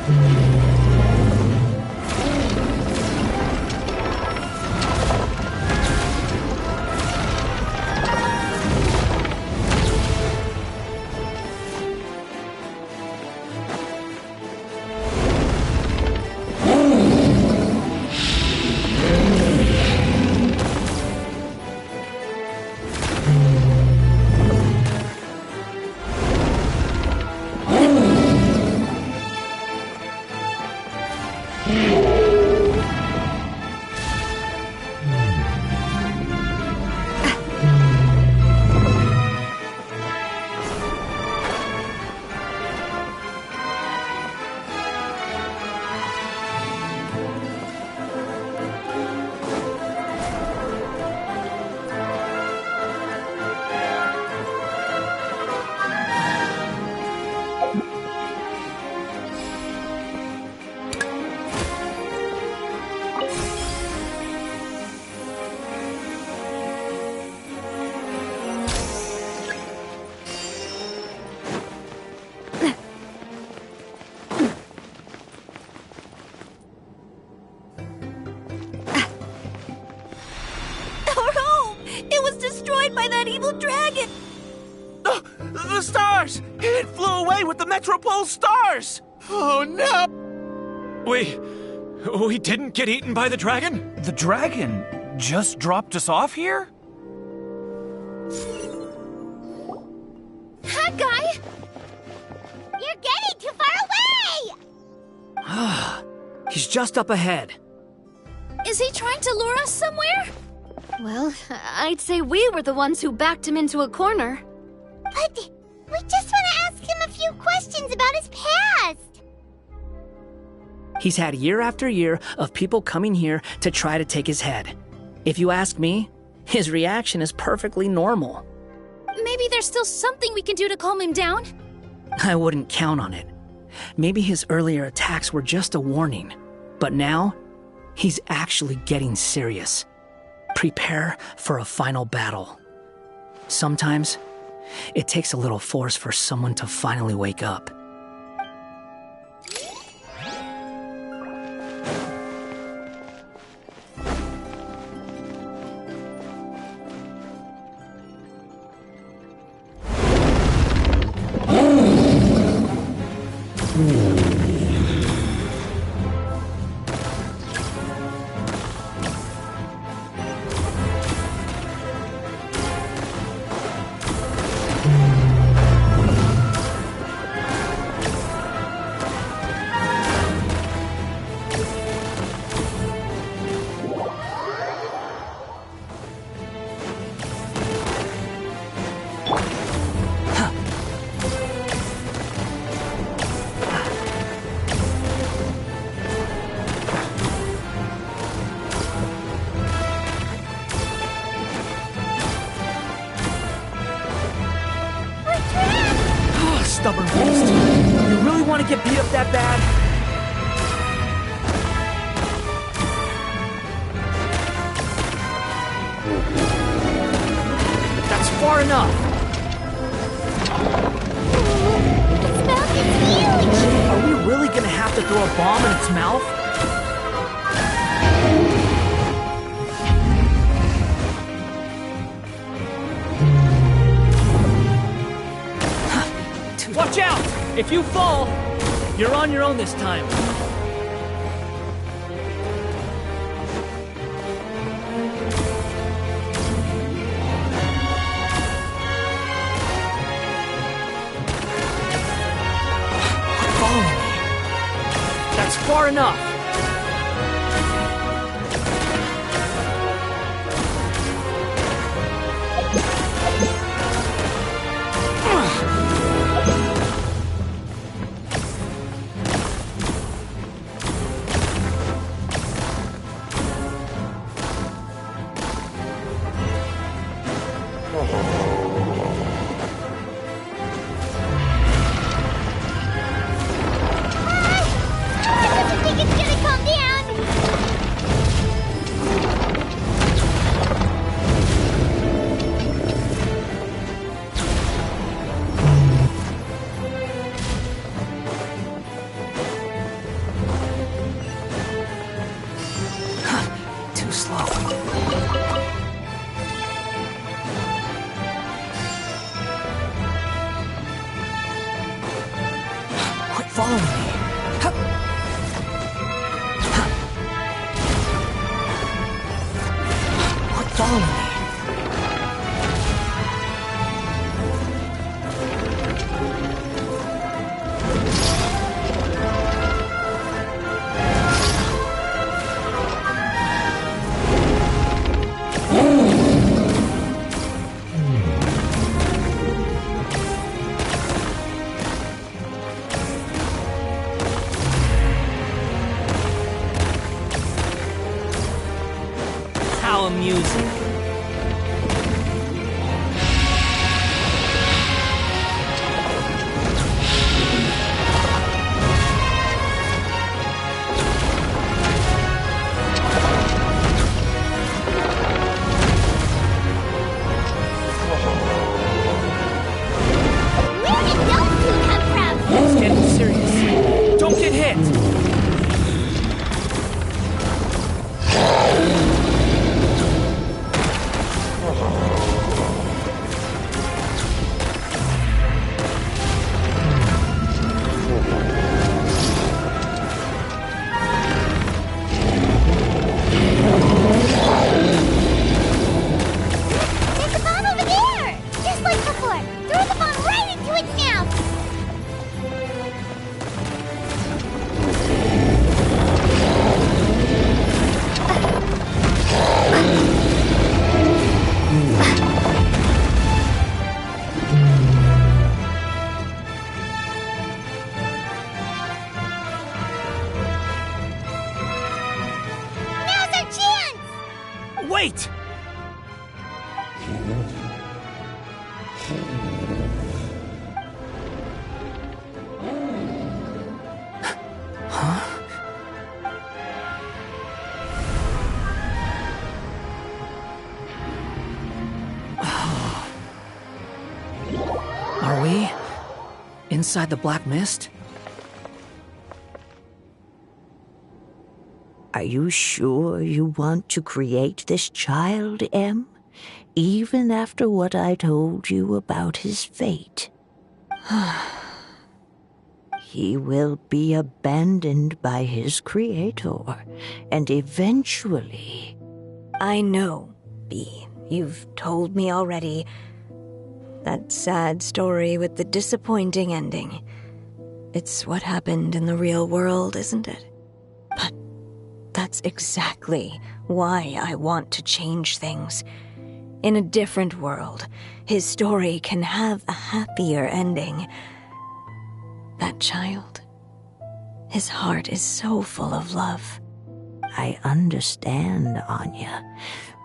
S8: By that evil dragon!
S4: The stars! It flew away with the Metropole stars! Oh no! We didn't get eaten by the dragon?
S14: The dragon just dropped us off here?
S1: That guy!
S2: You're getting too far away!
S11: He's just up ahead.
S1: Is he trying to lure us somewhere? Well, I'd say we were the ones who backed him into a corner.
S2: But we just want to ask him a few questions about his past.
S10: He's had year after year of people coming here to try to take his head. If you ask me, his reaction is perfectly normal.
S1: Maybe there's still something we can do to calm him down?
S10: I wouldn't count on it. Maybe his earlier attacks were just a warning. But now, he's actually getting serious. Prepare for a final battle. Sometimes, it takes a little force for someone to finally wake up. Stubborn beast. You really want to get beat up that bad? That's far enough.
S2: Its mouth is huge!
S10: Are we really gonna have to throw a bomb in its mouth? Watch out! If you fall, you're on your own this time. Follow me. That's far enough. Follow me. Follow me. How amusing.
S2: Where did those two come from?
S10: It's getting serious. Don't get hit!
S2: There's a bomb over there! Just like before! Throw the bomb right into its mouth! Now's our chance!
S10: Wait! Are we inside the black mist?
S6: Are you sure you want to create this child, Em? Even after what I told you about his fate? He will be abandoned by his creator, and eventually...
S15: I know, Bee. You've told me already. That sad story with the disappointing ending. It's what happened in the real world, isn't it? But that's exactly why I want to change things. In a different world, his story can have a happier ending. That child, his heart is so full of love.
S6: I understand, Anya.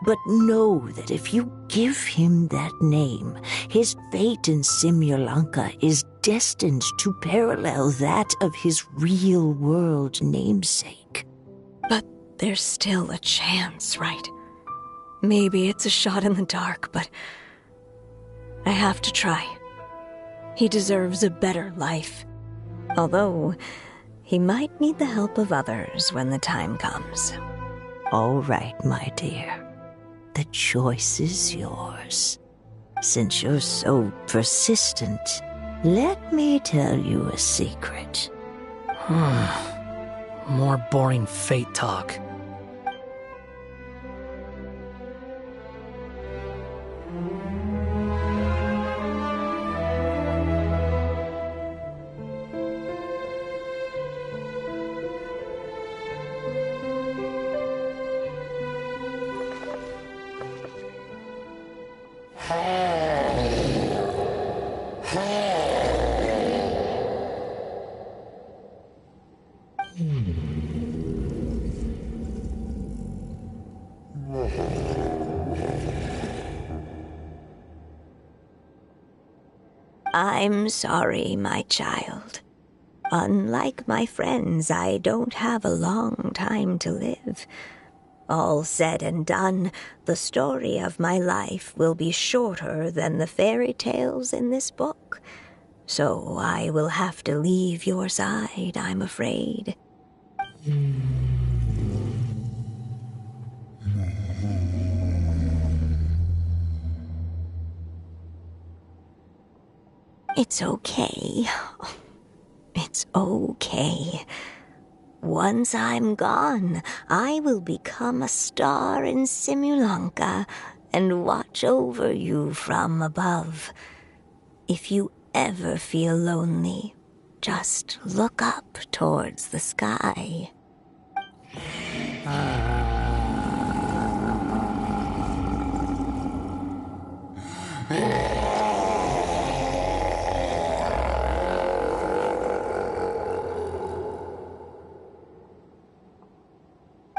S6: But know that if you give him that name, his fate in Simulanka is destined to parallel that of his real-world namesake.
S15: But there's still a chance, right? Maybe it's a shot in the dark, but I have to try. He deserves a better life. Although, he might need the help of others when the time comes.
S6: All right, my dear. The choice is yours. Since you're so persistent, Let me tell you a secret.
S10: More boring fate talk.
S6: I'm sorry, my child. Unlike my friends, I don't have a long time to live. All said and done, the story of my life will be shorter than the fairy tales in this book. So I will have to leave your side, I'm afraid. It's okay. It's okay. Once I'm gone, I will become a star in Simulanka and watch over you from above. If you ever feel lonely, just look up towards the sky.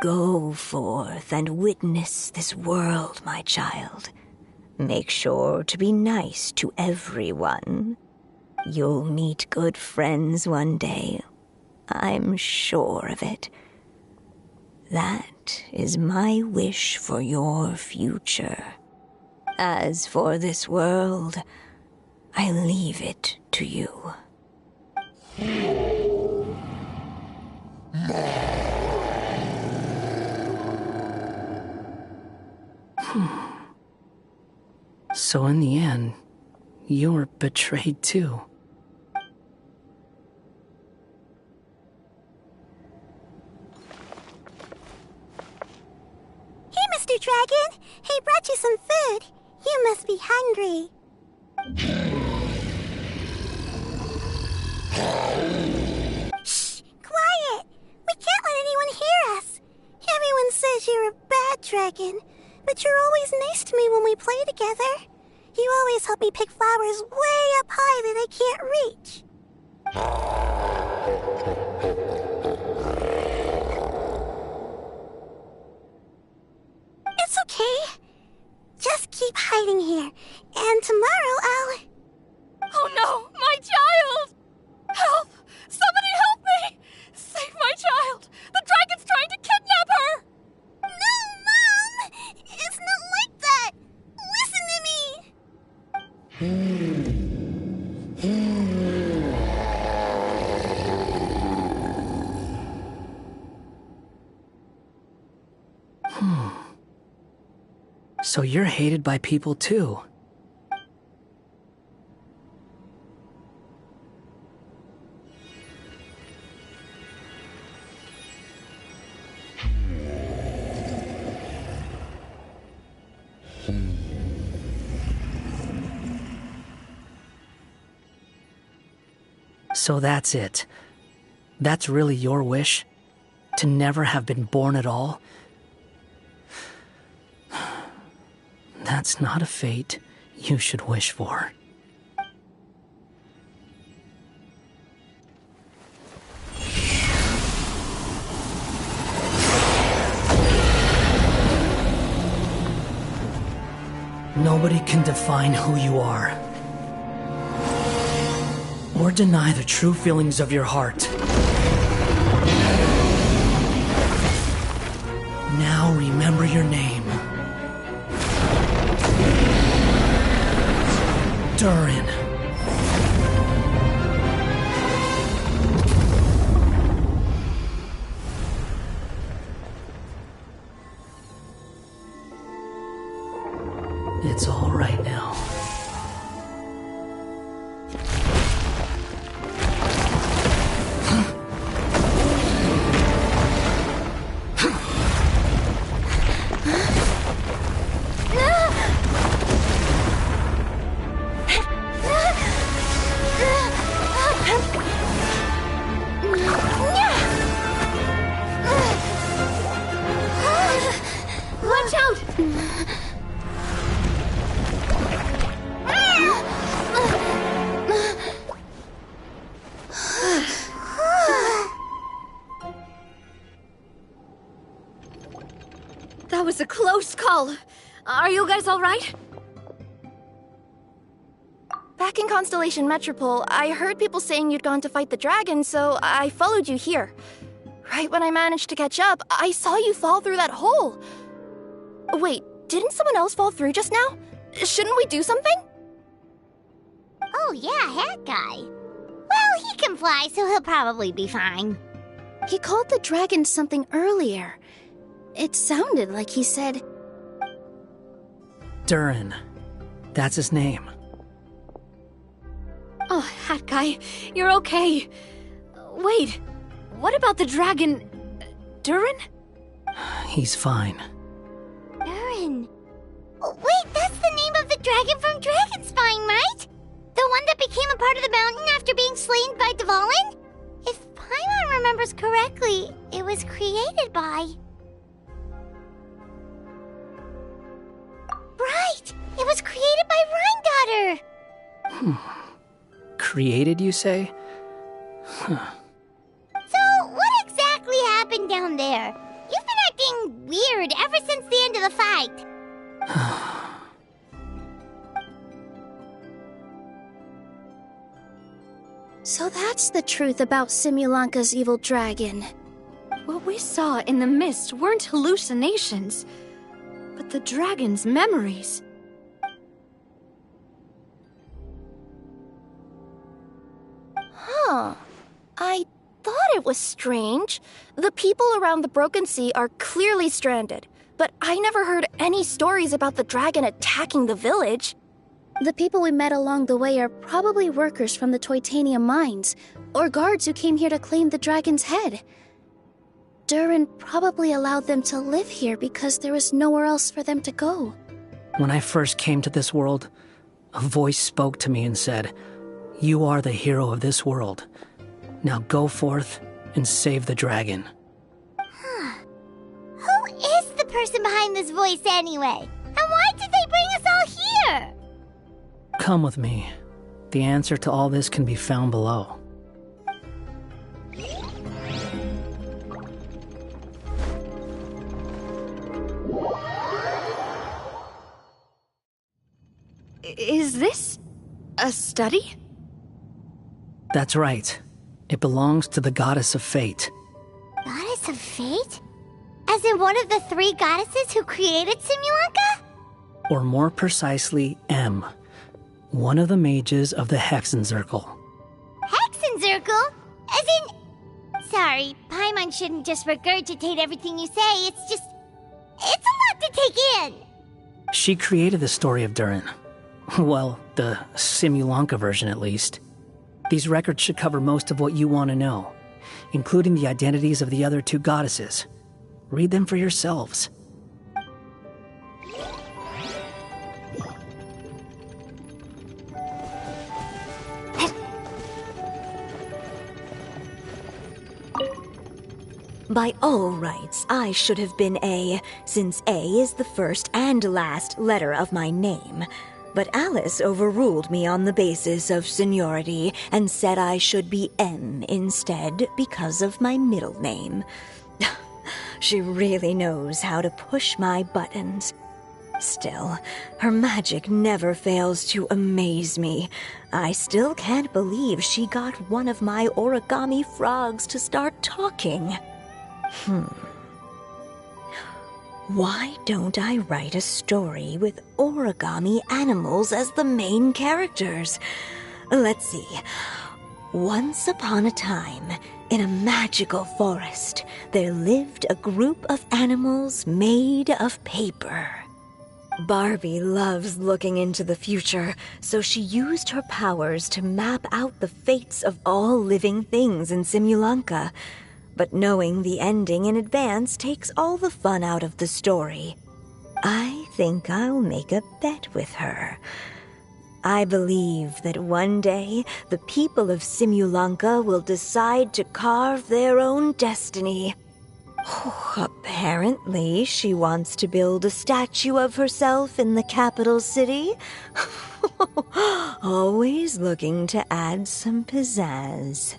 S6: Go forth and witness this world, my child. Make sure to be nice to everyone. You'll meet good friends one day. I'm sure of it. That is my wish for your future. As for this world, I leave it to you.
S10: So in the end, you were betrayed too.
S2: Hey, Mr. Dragon! I brought you some food. You must be hungry. Shh! Quiet! We can't let anyone hear us. Everyone says you're a bad dragon, but you're always nice to me when we play together. You always help me pick flowers way up high that I can't reach. It's okay. Just keep hiding here, and tomorrow I'll...
S13: Oh no, my child! Help! Somebody help me! Save my child! The dragon's trying to kidnap her!
S2: No, Mom! It's not like that! Listen to me!
S10: So you're hated by people too. So that's it. That's really your wish? To never have been born at all? That's not a fate you should wish for. Nobody can define who you are, or deny the true feelings of your heart. Now remember your name. Durin. It's all right now.
S1: was a close call. Are you guys alright?
S8: Back in Constellation Metropole, I heard people saying you'd gone to fight the dragon, so I followed you here. Right when I managed to catch up, I saw you fall through that hole. Wait, didn't someone else fall through just now? Shouldn't we do something?
S2: Oh yeah, Hat Guy. Well, he can fly, so he'll probably be fine.
S7: He called the dragon something earlier. It sounded like he said...
S10: Durin. That's his name.
S1: Oh, Hat Guy, you're okay. Wait, what about the dragon... Durin?
S10: He's fine.
S2: Durin. Oh, wait, that's the name of the dragon from Dragonspine, right? The one that became a part of the mountain after being slain by Dvalin? If Paimon remembers correctly, it was created by... Right! It was created by Rhine Daughter!
S10: Created, you say? Huh.
S2: So, what exactly happened down there? You've been acting weird ever since the end of the fight.
S7: So that's the truth about Simulanka's evil dragon.
S1: What we saw in the mist weren't hallucinations, but the dragon's memories.
S8: Huh. I thought it was strange. The people around the Broken Sea are clearly stranded, but I never heard any stories about the dragon attacking the village.
S7: The people we met along the way are probably workers from the Toitanium mines, or guards who came here to claim the dragon's head. Durin probably allowed them to live here because there was nowhere else for them to go.
S10: When I first came to this world, a voice spoke to me and said, "You are the hero of this world. Now go forth and save the dragon."
S2: Who is the person behind this voice anyway? And why did they bring us all here?
S10: Come with me. The answer to all this can be found below.
S1: Is this a study?
S10: That's right. It belongs to the Goddess of Fate.
S2: Goddess of Fate? As in one of the three goddesses who created Simulanka?
S10: Or more precisely, M. One of the mages of the Hexenzirkel.
S2: Hexenzirkel? As in... Sorry, Paimon shouldn't just regurgitate everything you say. It's just... It's a lot to take in.
S10: She created the story of Durin. Well, the Simulanka version at least. These records should cover most of what you want to know, including the identities of the other two goddesses. Read them for yourselves.
S15: By all rights, I should have been A, since A is the first and last letter of my name. But Alice overruled me on the basis of seniority and said I should be M instead because of my middle name. She really knows how to push my buttons. Still, her magic never fails to amaze me. I still can't believe she got one of my origami frogs to start talking. Why don't I write a story with origami animals as the main characters? Let's see. Once upon a time, in a magical forest, there lived a group of animals made of paper. Barbie loves looking into the future, so she used her powers to map out the fates of all living things in Simulanka. But knowing the ending in advance takes all the fun out of the story. I think I'll make a bet with her. I believe that one day the people of Simulanka will decide to carve their own destiny. Apparently, she wants to build a statue of herself in the capital city. Always looking to add some pizzazz.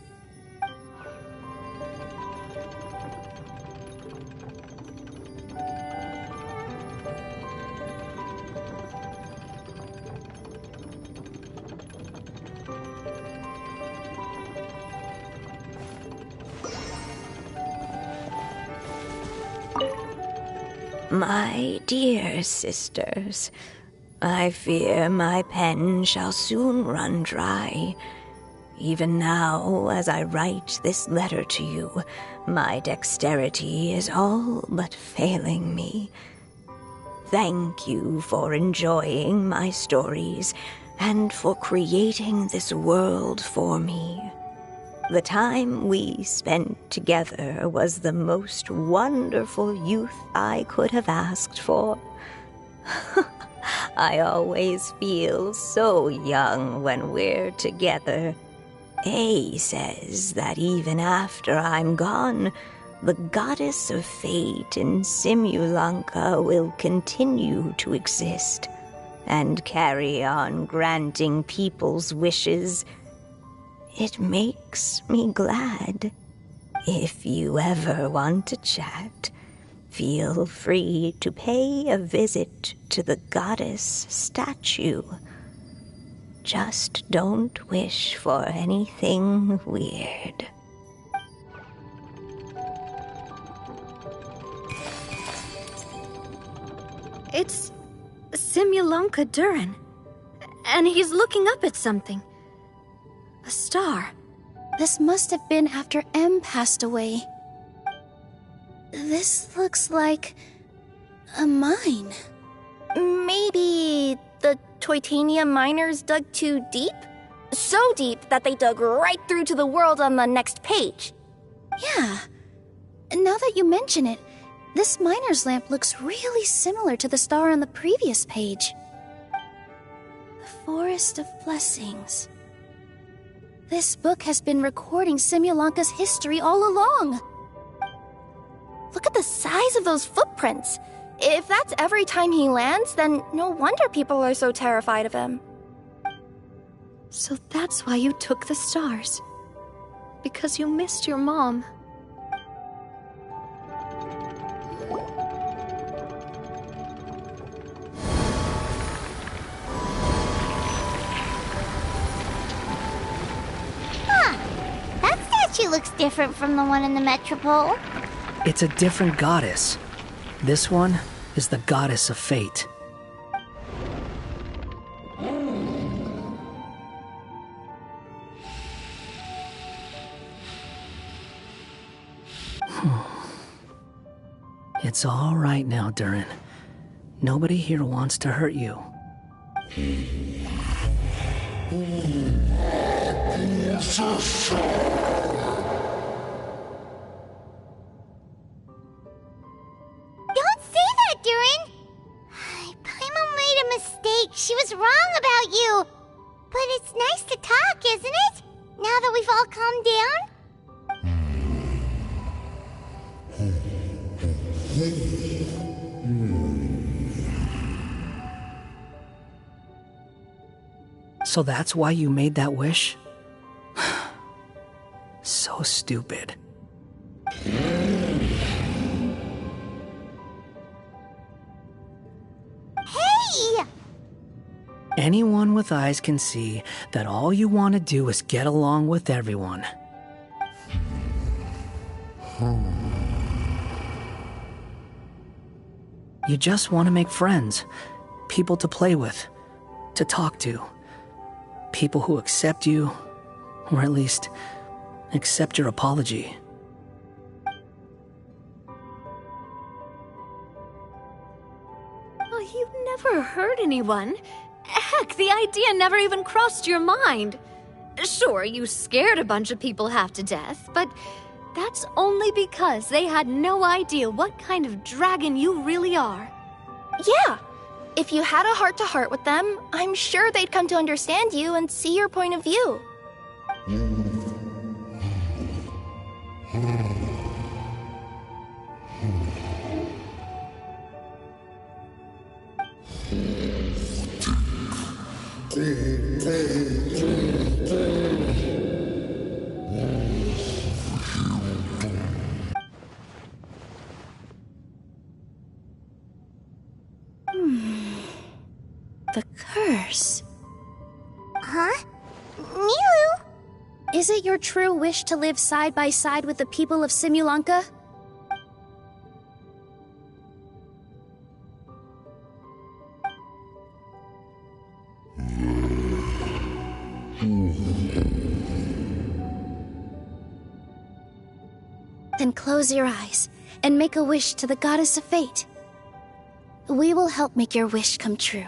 S15: My dear sisters, I fear my pen shall soon run dry. Even now, as I write this letter to you, my dexterity is all but failing me. Thank you for enjoying my stories and for creating this world for me. The time we spent together was the most wonderful youth I could have asked for. I always feel so young when we're together. A says that even after I'm gone, the goddess of fate in Simulanka will continue to exist and carry on granting people's wishes. It makes me glad. If you ever want to chat, feel free to pay a visit to the goddess statue. Just don't wish for anything weird.
S1: It's Simulanka Durin. And he's looking up at something. A star.
S7: This must have been after M passed away. This looks like a mine.
S8: Maybe the Toitania miners dug too deep? So deep that they dug right through to the world on the next page.
S7: Yeah. Now that you mention it, this miner's lamp looks really similar to the star on the previous page. The Forest of Blessings. This book has been recording Simulanka's history all along.
S8: Look at the size of those footprints. If that's every time he lands, then no wonder people are so terrified of him.
S1: So that's why you took the stars. Because you missed your mom.
S2: She looks different from the one in the Metropole.
S10: It's a different goddess. This one is the goddess of fate. It's all right now, Durin. Nobody here wants to hurt you.
S2: She was wrong about you. But it's nice to talk, isn't it? Now that we've all calmed
S10: down? So that's why you made that wish? So stupid. Anyone with eyes can see that all you want to do is get along with everyone. You just want to make friends, people to play with, to talk to, people who accept you, or at least accept your apology.
S1: Oh, you've never hurt anyone. Heck, the idea never even crossed your mind. Sure, you scared a bunch of people half to death, but that's only because they had no idea what kind of dragon you really are.
S8: Yeah, if you had a heart-to-heart with them, I'm sure they'd come to understand you and see your point of view.
S7: The curse.
S2: Huh? Nilu?
S7: Is it your true wish to live side by side with the people of Simulanka? Then close your eyes and make a wish to the Goddess of Fate. We will help make your wish come true.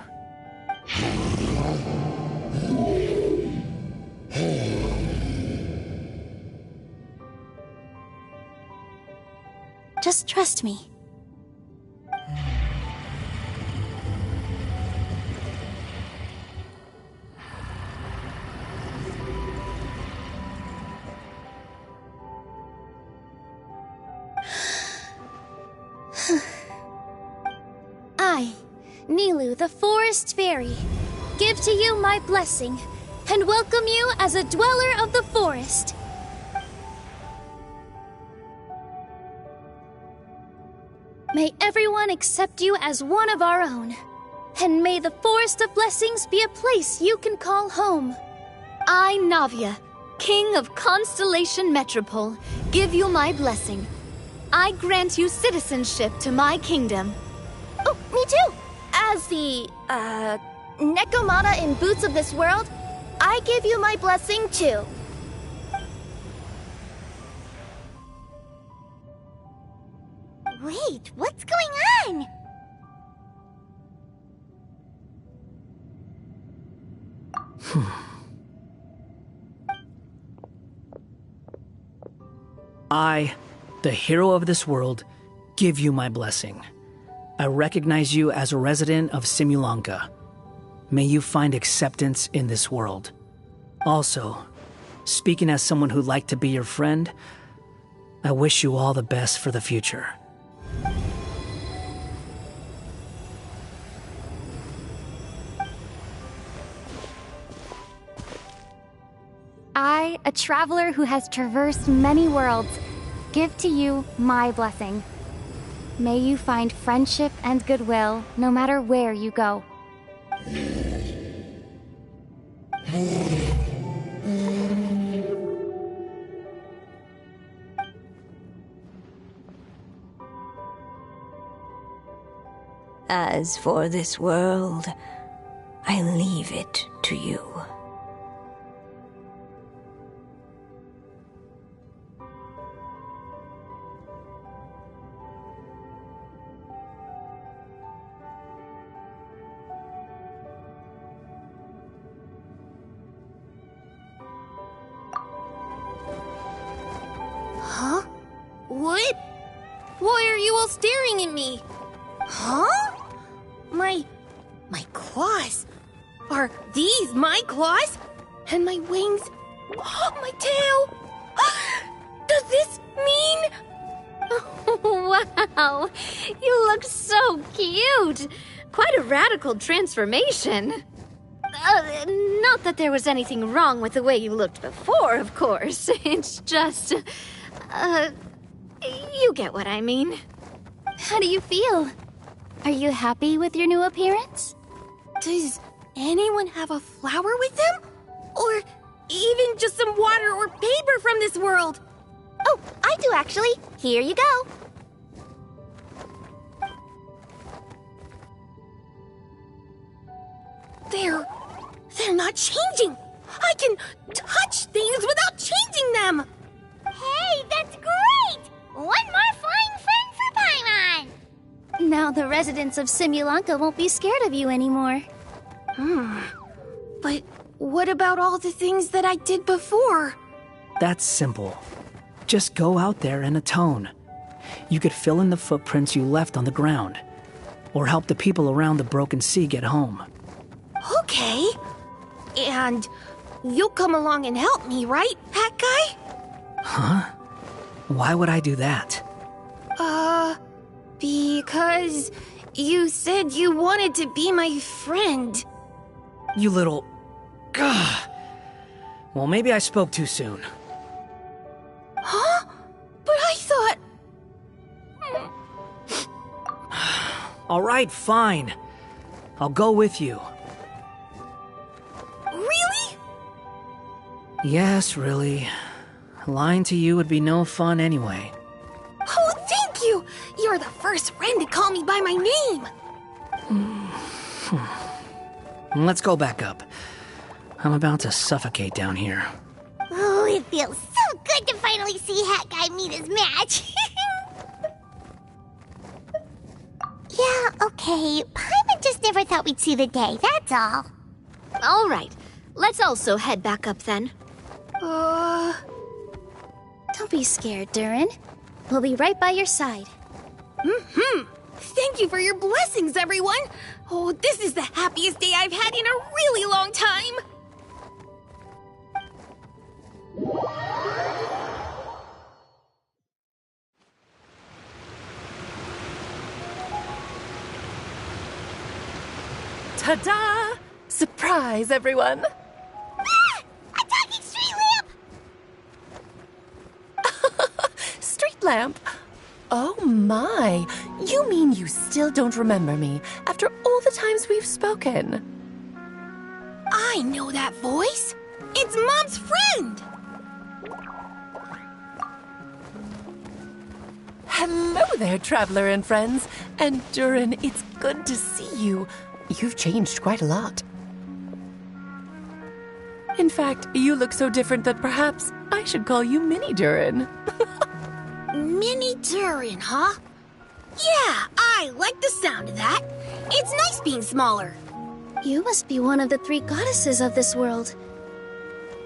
S7: Just trust me. I, Nilu, the Forest Fairy, give to you my blessing and welcome you as a dweller of the forest. May everyone accept you as one of our own, and may the Forest of Blessings be a place you can call home.
S1: I, Navia, King of Constellation Metropole, give you my blessing. I grant you citizenship to my kingdom.
S8: Oh, me too! As the, Nekomata in Boots of this world, I give you my blessing too.
S2: Wait, what's going on?
S10: I, the hero of this world, give you my blessing. I recognize you as a resident of Simulanka. May you find acceptance in this world. Also, speaking as someone who'd like to be your friend, I wish you all the best for the future.
S16: I, a traveler who has traversed many worlds, give to you my blessing. May you find friendship and goodwill no matter where you go.
S6: As for this world, I leave it to you.
S8: Huh? What? Why are you all staring at me? Huh? My claws? Are these my claws? And my wings? My tail? Does this mean...
S1: Wow, you look so cute. Quite a radical transformation. Not that there was anything wrong with the way you looked before, of course. It's just... you get what I mean.
S7: How do you feel? Are you happy with your new appearance?
S8: Does anyone have a flower with them? Or even just some water or paper from this world?
S2: Oh, I do actually. Here you go.
S8: They're not changing. I can touch things without changing them.
S2: Hey, that's great! One more flying friend for Paimon!
S7: Now the residents of Simulanka won't be scared of you anymore.
S8: But what about all the things that I did before?
S10: That's simple. Just go out there and atone. You could fill in the footprints you left on the ground, or help the people around the broken sea get home.
S8: Okay. And you'll come along and help me, right, Hat Guy?
S10: Huh? Why would I do that?
S8: Because you said you wanted to be my friend.
S10: You little... Gah. Well, maybe I spoke too soon.
S8: Huh? But I thought...
S10: All right, fine. I'll go with you.
S8: Really?
S10: Yes, really. Lying to you would be no fun anyway.
S8: Oh, thank you! You're the first friend to call me by my name!
S10: Let's go back up. I'm about to suffocate down here.
S8: Oh,
S2: it feels so good to finally see Hat Guy meet his match. Yeah, okay. Paimon just never thought we'd see the day, that's all.
S1: All right. Let's also head back up then.
S7: Don't be scared, Durin. We'll be right by your side.
S13: Thank you for your blessings, everyone! Oh, this is the happiest day I've had in a really long time!
S17: Ta-da! Surprise, everyone!
S2: Ah! A talking street lamp!
S17: Street lamp? Oh my! You mean you still don't remember me after all the times we've spoken?
S13: I know that voice! It's Mom's friend!
S17: Hello there, traveler and friends. And Durin, it's good to see you. You've changed quite a lot. In fact, you look so different that perhaps I should call you Mini Durin.
S13: Mini Durin, huh? Yeah, I like the sound of that. It's nice being smaller.
S7: You must be one of the 3 goddesses of this world.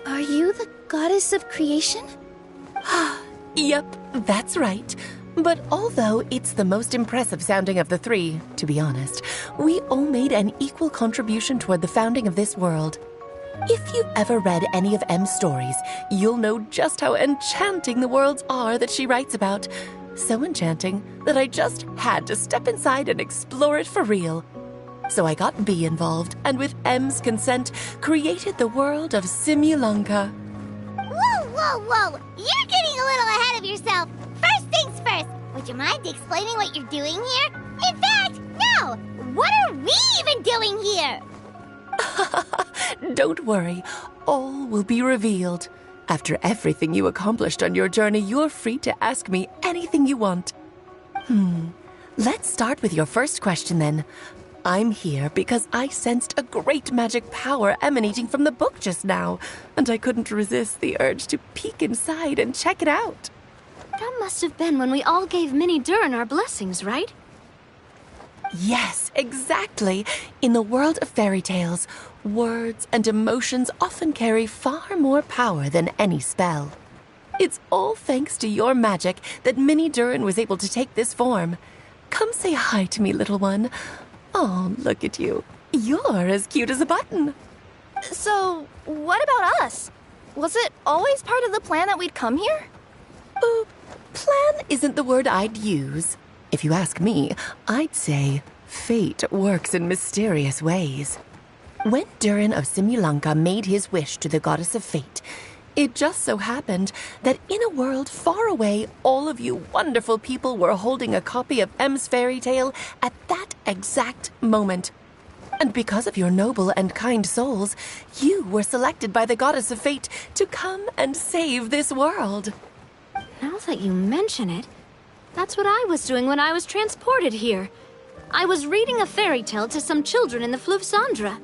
S7: Are you the goddess of creation?
S17: Yep, that's right. But although it's the most impressive sounding of the 3, to be honest, we all made an equal contribution toward the founding of this world. If you've ever read any of M's stories, you'll know just how enchanting the worlds are that she writes about. So enchanting that I just had to step inside and explore it for real. So I got B involved, and with M's consent, created the world of Simulanka.
S2: Whoa, whoa, whoa! You're getting a little ahead of yourself. First things first, would you mind explaining what you're doing here? In fact, no! What are we even doing here?
S17: Don't worry, all will be revealed. After everything you accomplished on your journey, you're free to ask me anything you want. Let's start with your first question then. I'm here because I sensed a great magic power emanating from the book just now, and I couldn't resist the urge to peek inside and check it out.
S1: That must have been when we all gave Mini Durin our blessings, right?
S17: Yes, exactly. In the world of fairy tales, words and emotions often carry far more power than any spell. It's all thanks to your magic that Mini Durin was able to take this form. Come say hi to me, little one. Oh, look at you. You're as cute as a button.
S8: So, what about us? Was it always part of the plan that we'd come here?
S17: Plan isn't the word I'd use. If you ask me, I'd say fate works in mysterious ways. When Durin of Simulanka made his wish to the goddess of fate, it just so happened that in a world far away, all of you wonderful people were holding a copy of M's fairy tale at that exact moment. And because of your noble and kind souls, you were selected by the goddess of fate to come and save this world.
S1: Now that you mention it, that's what I was doing when I was transported here. I was reading a fairy tale to some children in the Fleuve Cendre.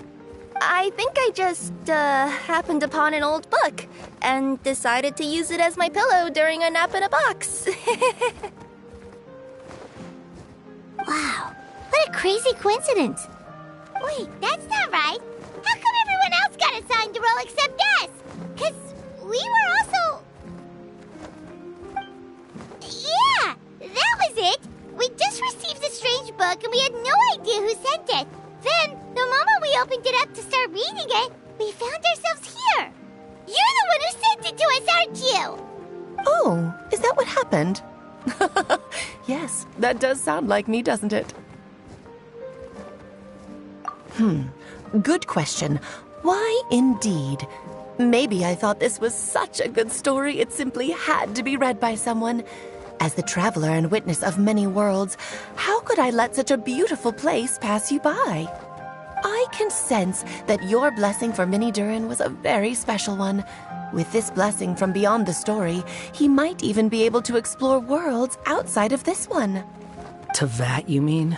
S8: I think I just, happened upon an old book and decided to use it as my pillow during a nap in a box.
S2: Wow, what a crazy coincidence. Wait, that's not right. How come everyone else got assigned to roll except us? 'Cause we were also... Yeah, that was it. We just received a strange book and we had no idea who sent it. Then, the moment we opened it up to start reading it, we found ourselves here. You're the one who sent it to us, aren't you?
S17: Oh, is that what happened? Yes, that does sound like me, doesn't it? Good question. Why indeed? Maybe I thought this was such a good story it simply had to be read by someone. As the traveler and witness of many worlds, how could I let such a beautiful place pass you by? I can sense that your blessing for Mini Durin was a very special one. With this blessing from beyond the story, he might even be able to explore worlds outside of this one.
S10: Teyvat, you mean?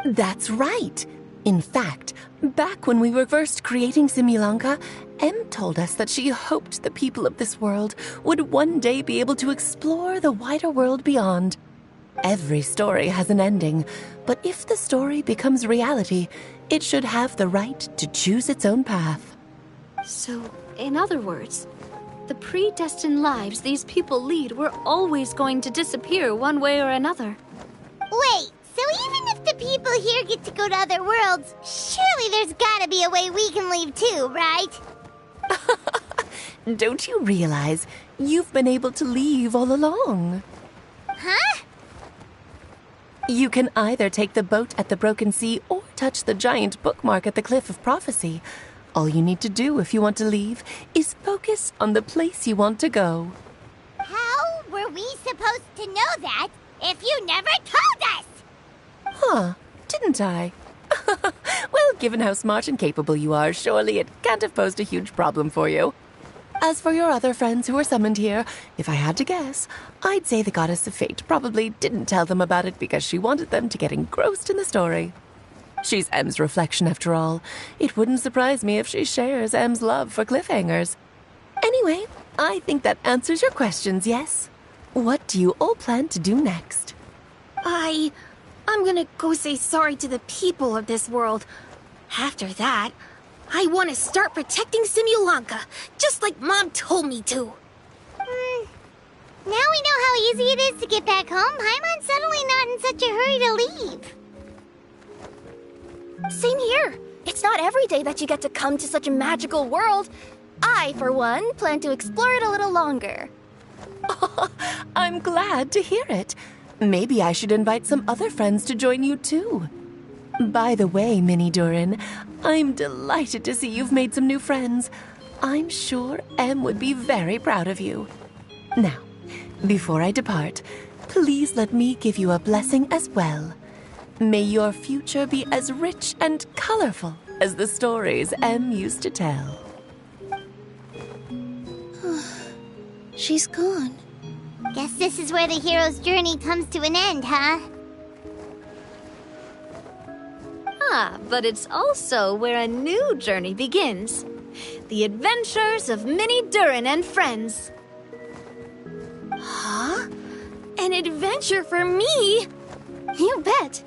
S17: That's right. In fact, back when we were first creating Simulanka, Em told us that she hoped the people of this world would one day be able to explore the wider world beyond. Every story has an ending, but if the story becomes reality, it should have the right to choose its own path.
S1: So, in other words, the predestined lives these people lead were always going to disappear one way or another.
S2: Wait, so even if the people here get to go to other worlds, surely there's gotta be a way we can leave too, right?
S17: Don't you realize you've been able to leave all along?
S2: Huh?
S17: You can either take the boat at the Broken Sea or touch the giant bookmark at the Cliff of Prophecy. All you need to do if you want to leave is focus on the place you want to go.
S2: How were we supposed to know that if you never told us?
S17: Huh, didn't I? Well, given how smart and capable you are, surely it can't have posed a huge problem for you. As for your other friends who were summoned here, if I had to guess, I'd say the Goddess of Fate probably didn't tell them about it because she wanted them to get engrossed in the story. She's Em's reflection, after all. It wouldn't surprise me if she shares Em's love for cliffhangers. Anyway, I think that answers your questions, yes? What do you all plan to do next?
S8: I'm gonna go say sorry to the people of this world. After that, I want to start protecting Simulanka, just like Mom told me to.
S2: Now we know how easy it is to get back home. Paimon's suddenly not in such a hurry to leave.
S8: Same here. It's not every day that you get to come to such a magical world. I, for one, plan to explore it a little longer.
S17: I'm glad to hear it. Maybe I should invite some other friends to join you too. By the way, Minnie Durin, I'm delighted to see you've made some new friends. I'm sure Em would be very proud of you. Now, before I depart, please let me give you a blessing as well. May your future be as rich and colorful as the stories Em used to tell.
S7: She's gone.
S2: Guess this is where the hero's journey comes to an end, huh?
S1: Ah, but it's also where a new journey begins. The adventures of Minnie Durin and friends.
S8: Huh? An adventure for me?
S7: You bet.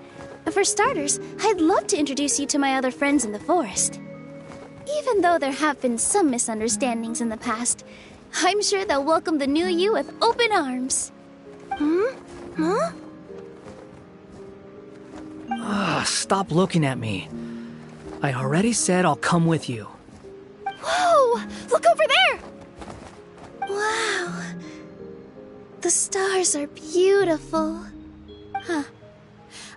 S7: For starters, I'd love to introduce you to my other friends in the forest. Even though there have been some misunderstandings in the past, I'm sure they'll welcome the new you with open arms.
S8: Huh?
S11: Stop looking at me. I already said I'll come with you.
S8: Whoa! Look over there!
S7: Wow. The stars are beautiful.
S1: Huh.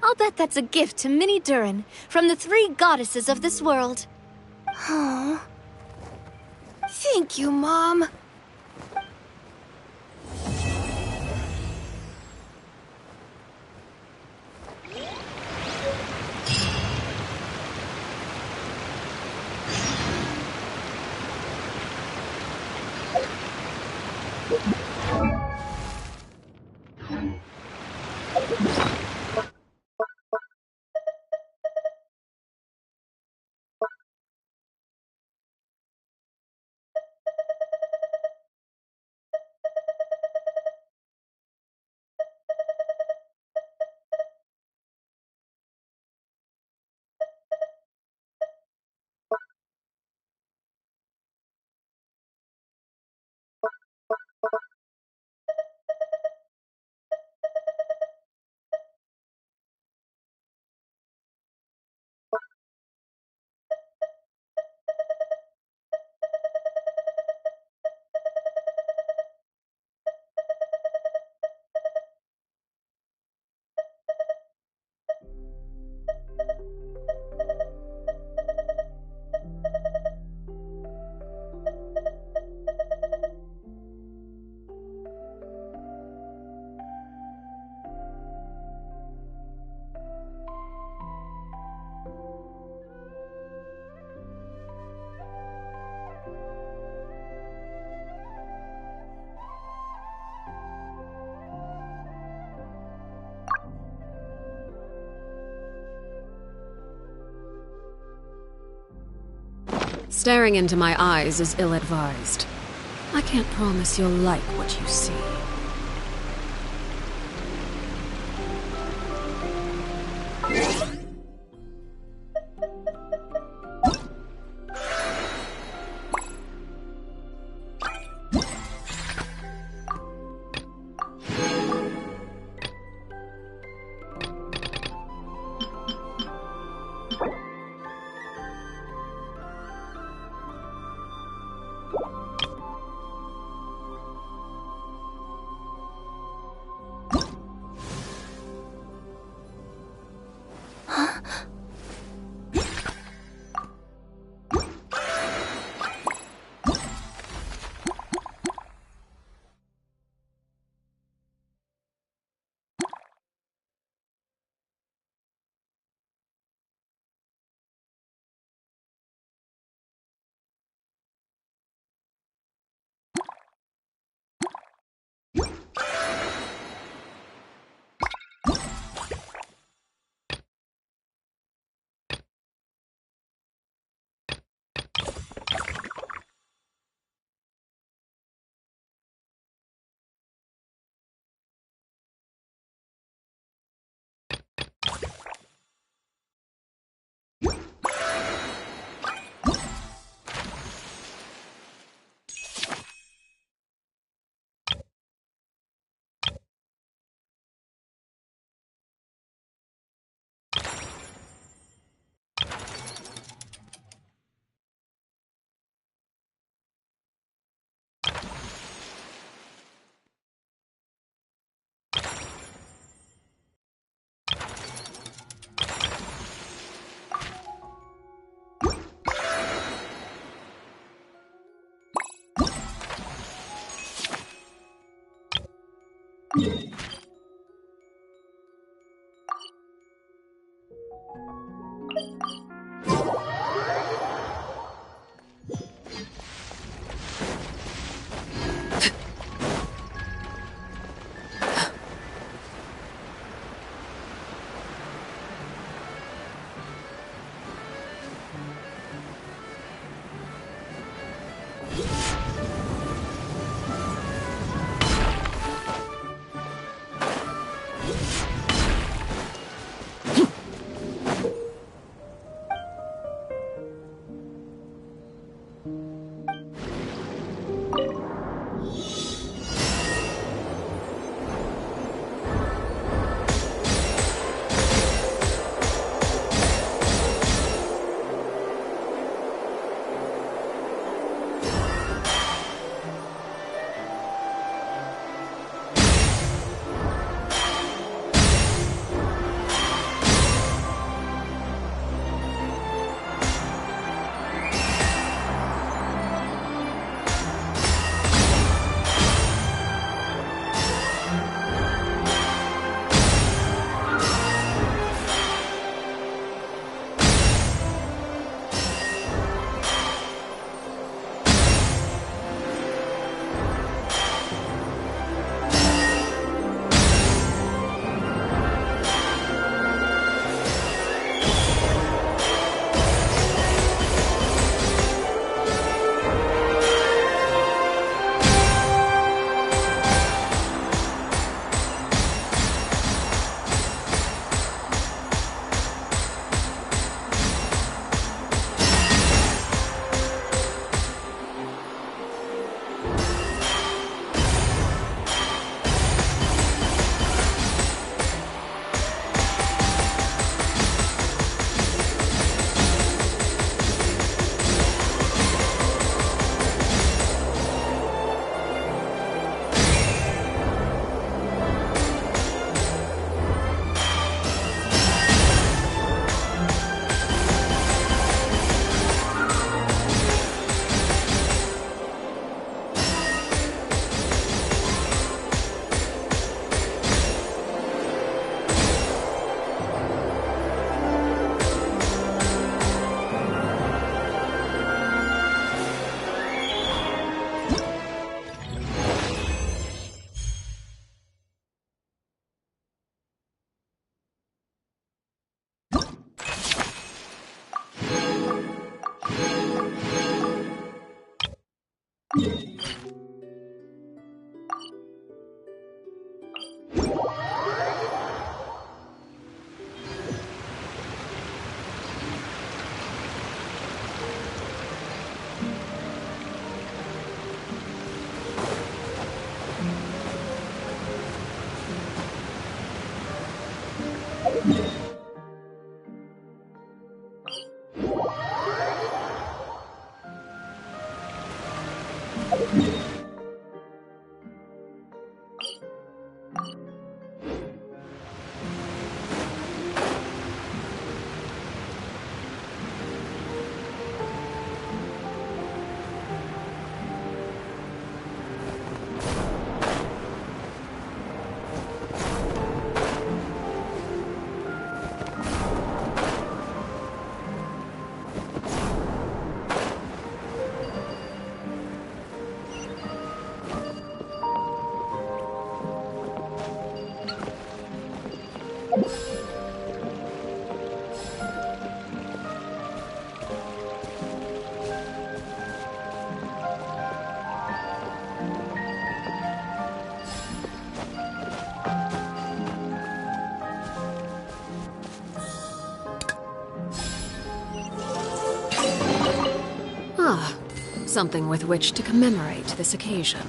S1: I'll bet that's a gift to Minnie Durin from the 3 goddesses of this world.
S8: Aw. Thank you, Mom.
S12: Staring into my eyes is ill-advised. I can't promise you'll like what you see. Ah, something with which to commemorate this occasion.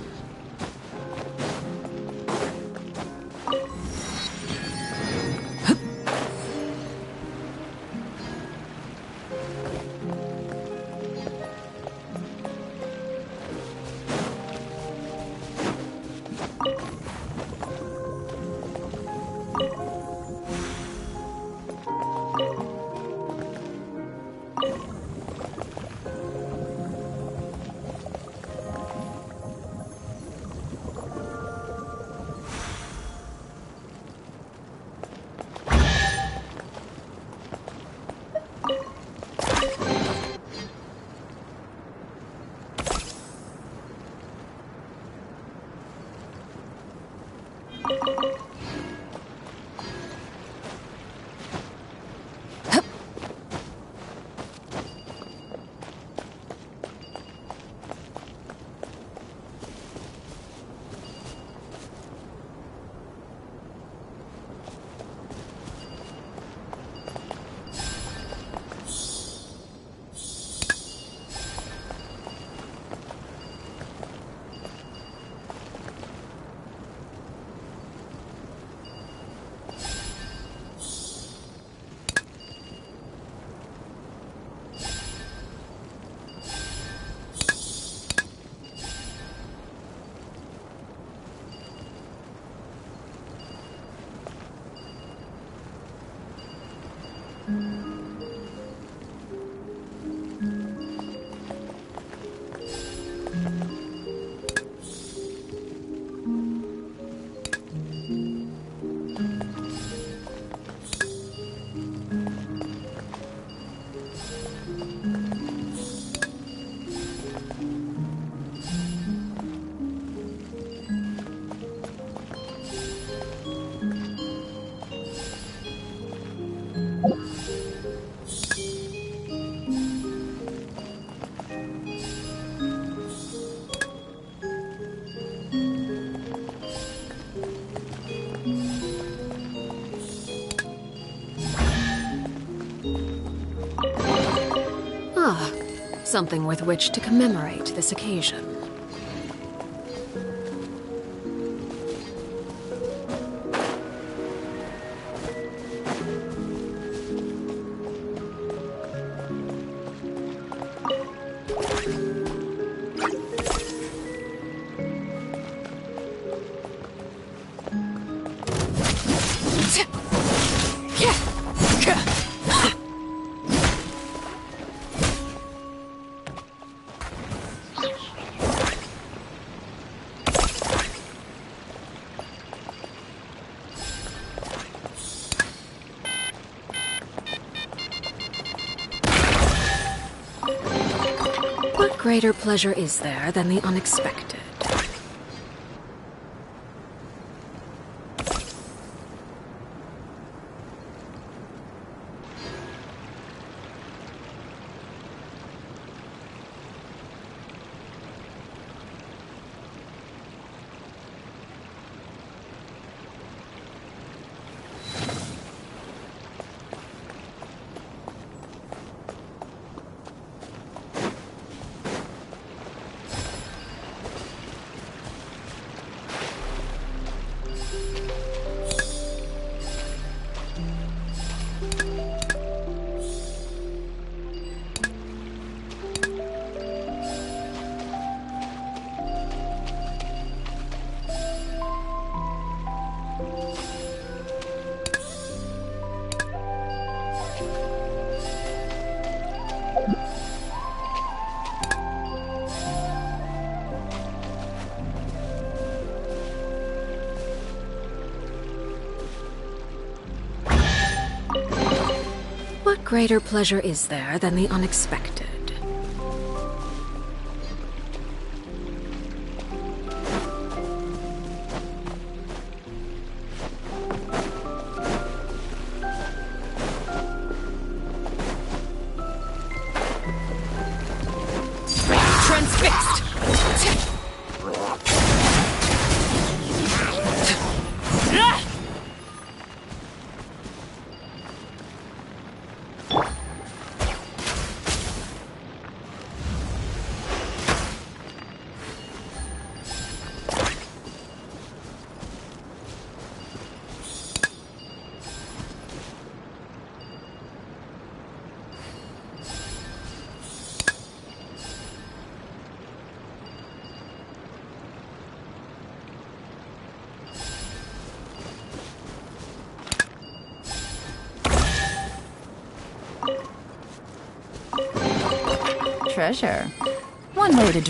S12: Ah, something with which to commemorate this occasion. What greater pleasure is there than the unexpected? greater pleasure is there than the unexpected?
S13: Transfixed!
S18: Treasure. One way to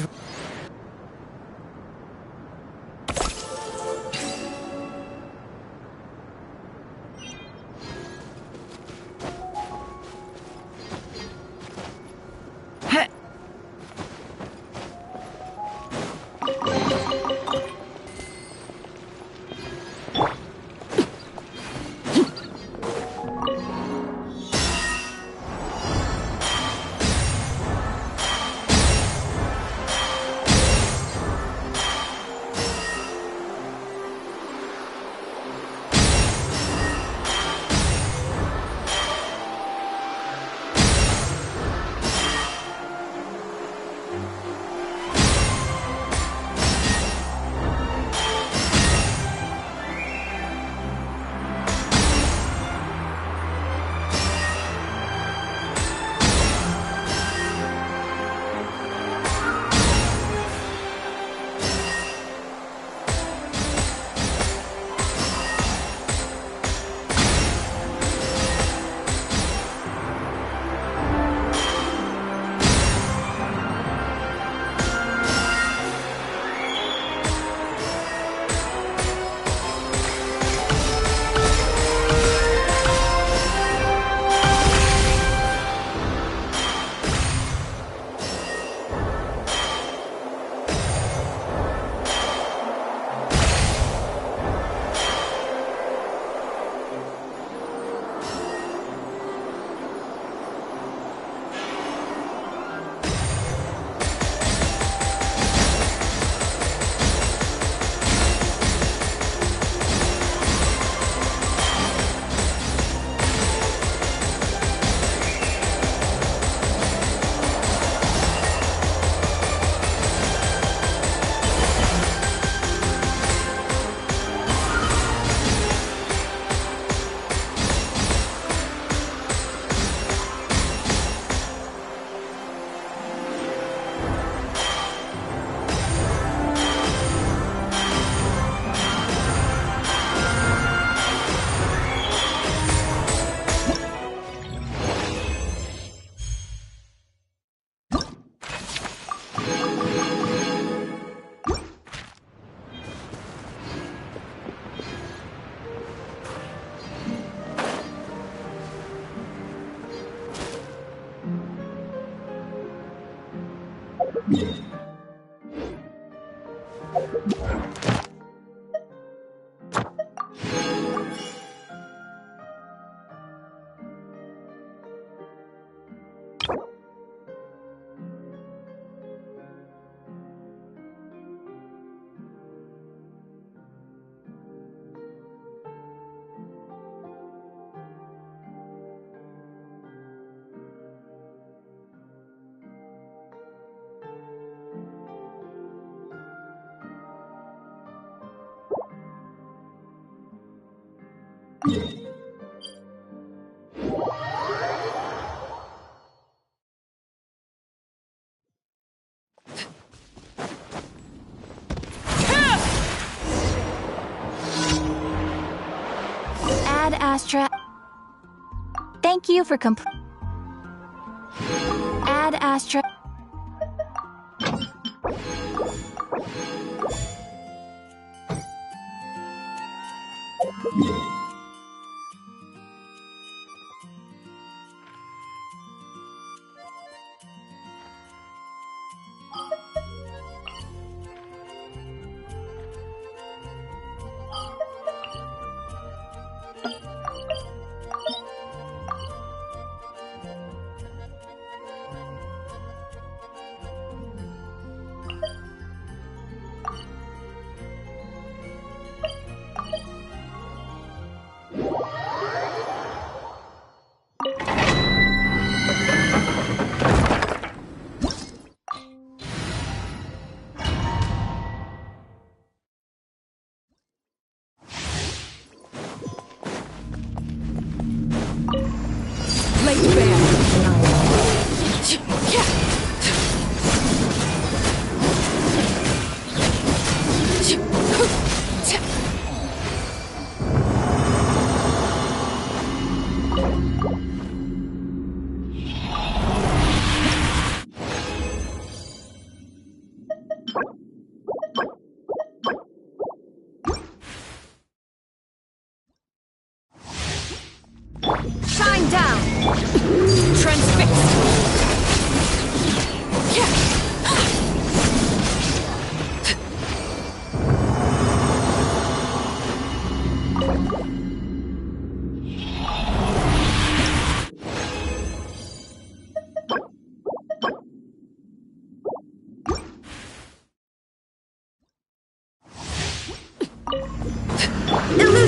S16: Ad Astra. Thank you for Ad Astra.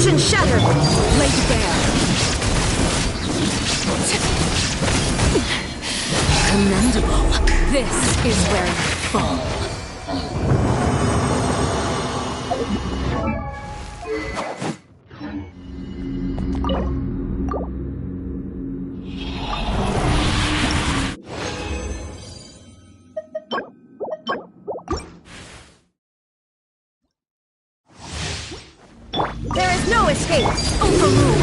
S12: Vision shattered! Laid bare! Commendable. This is where you fall.
S13: There is no escape! Overruled!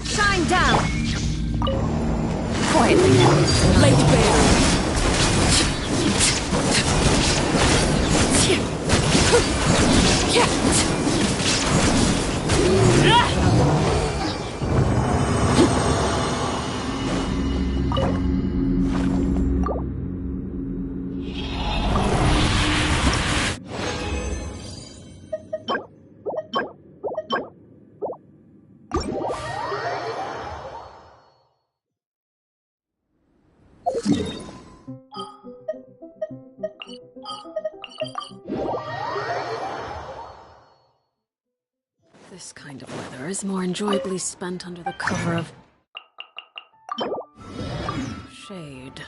S13: Shine down! Quietly now. Laid bare.
S12: This kind of weather is more enjoyably spent under the cover of shade.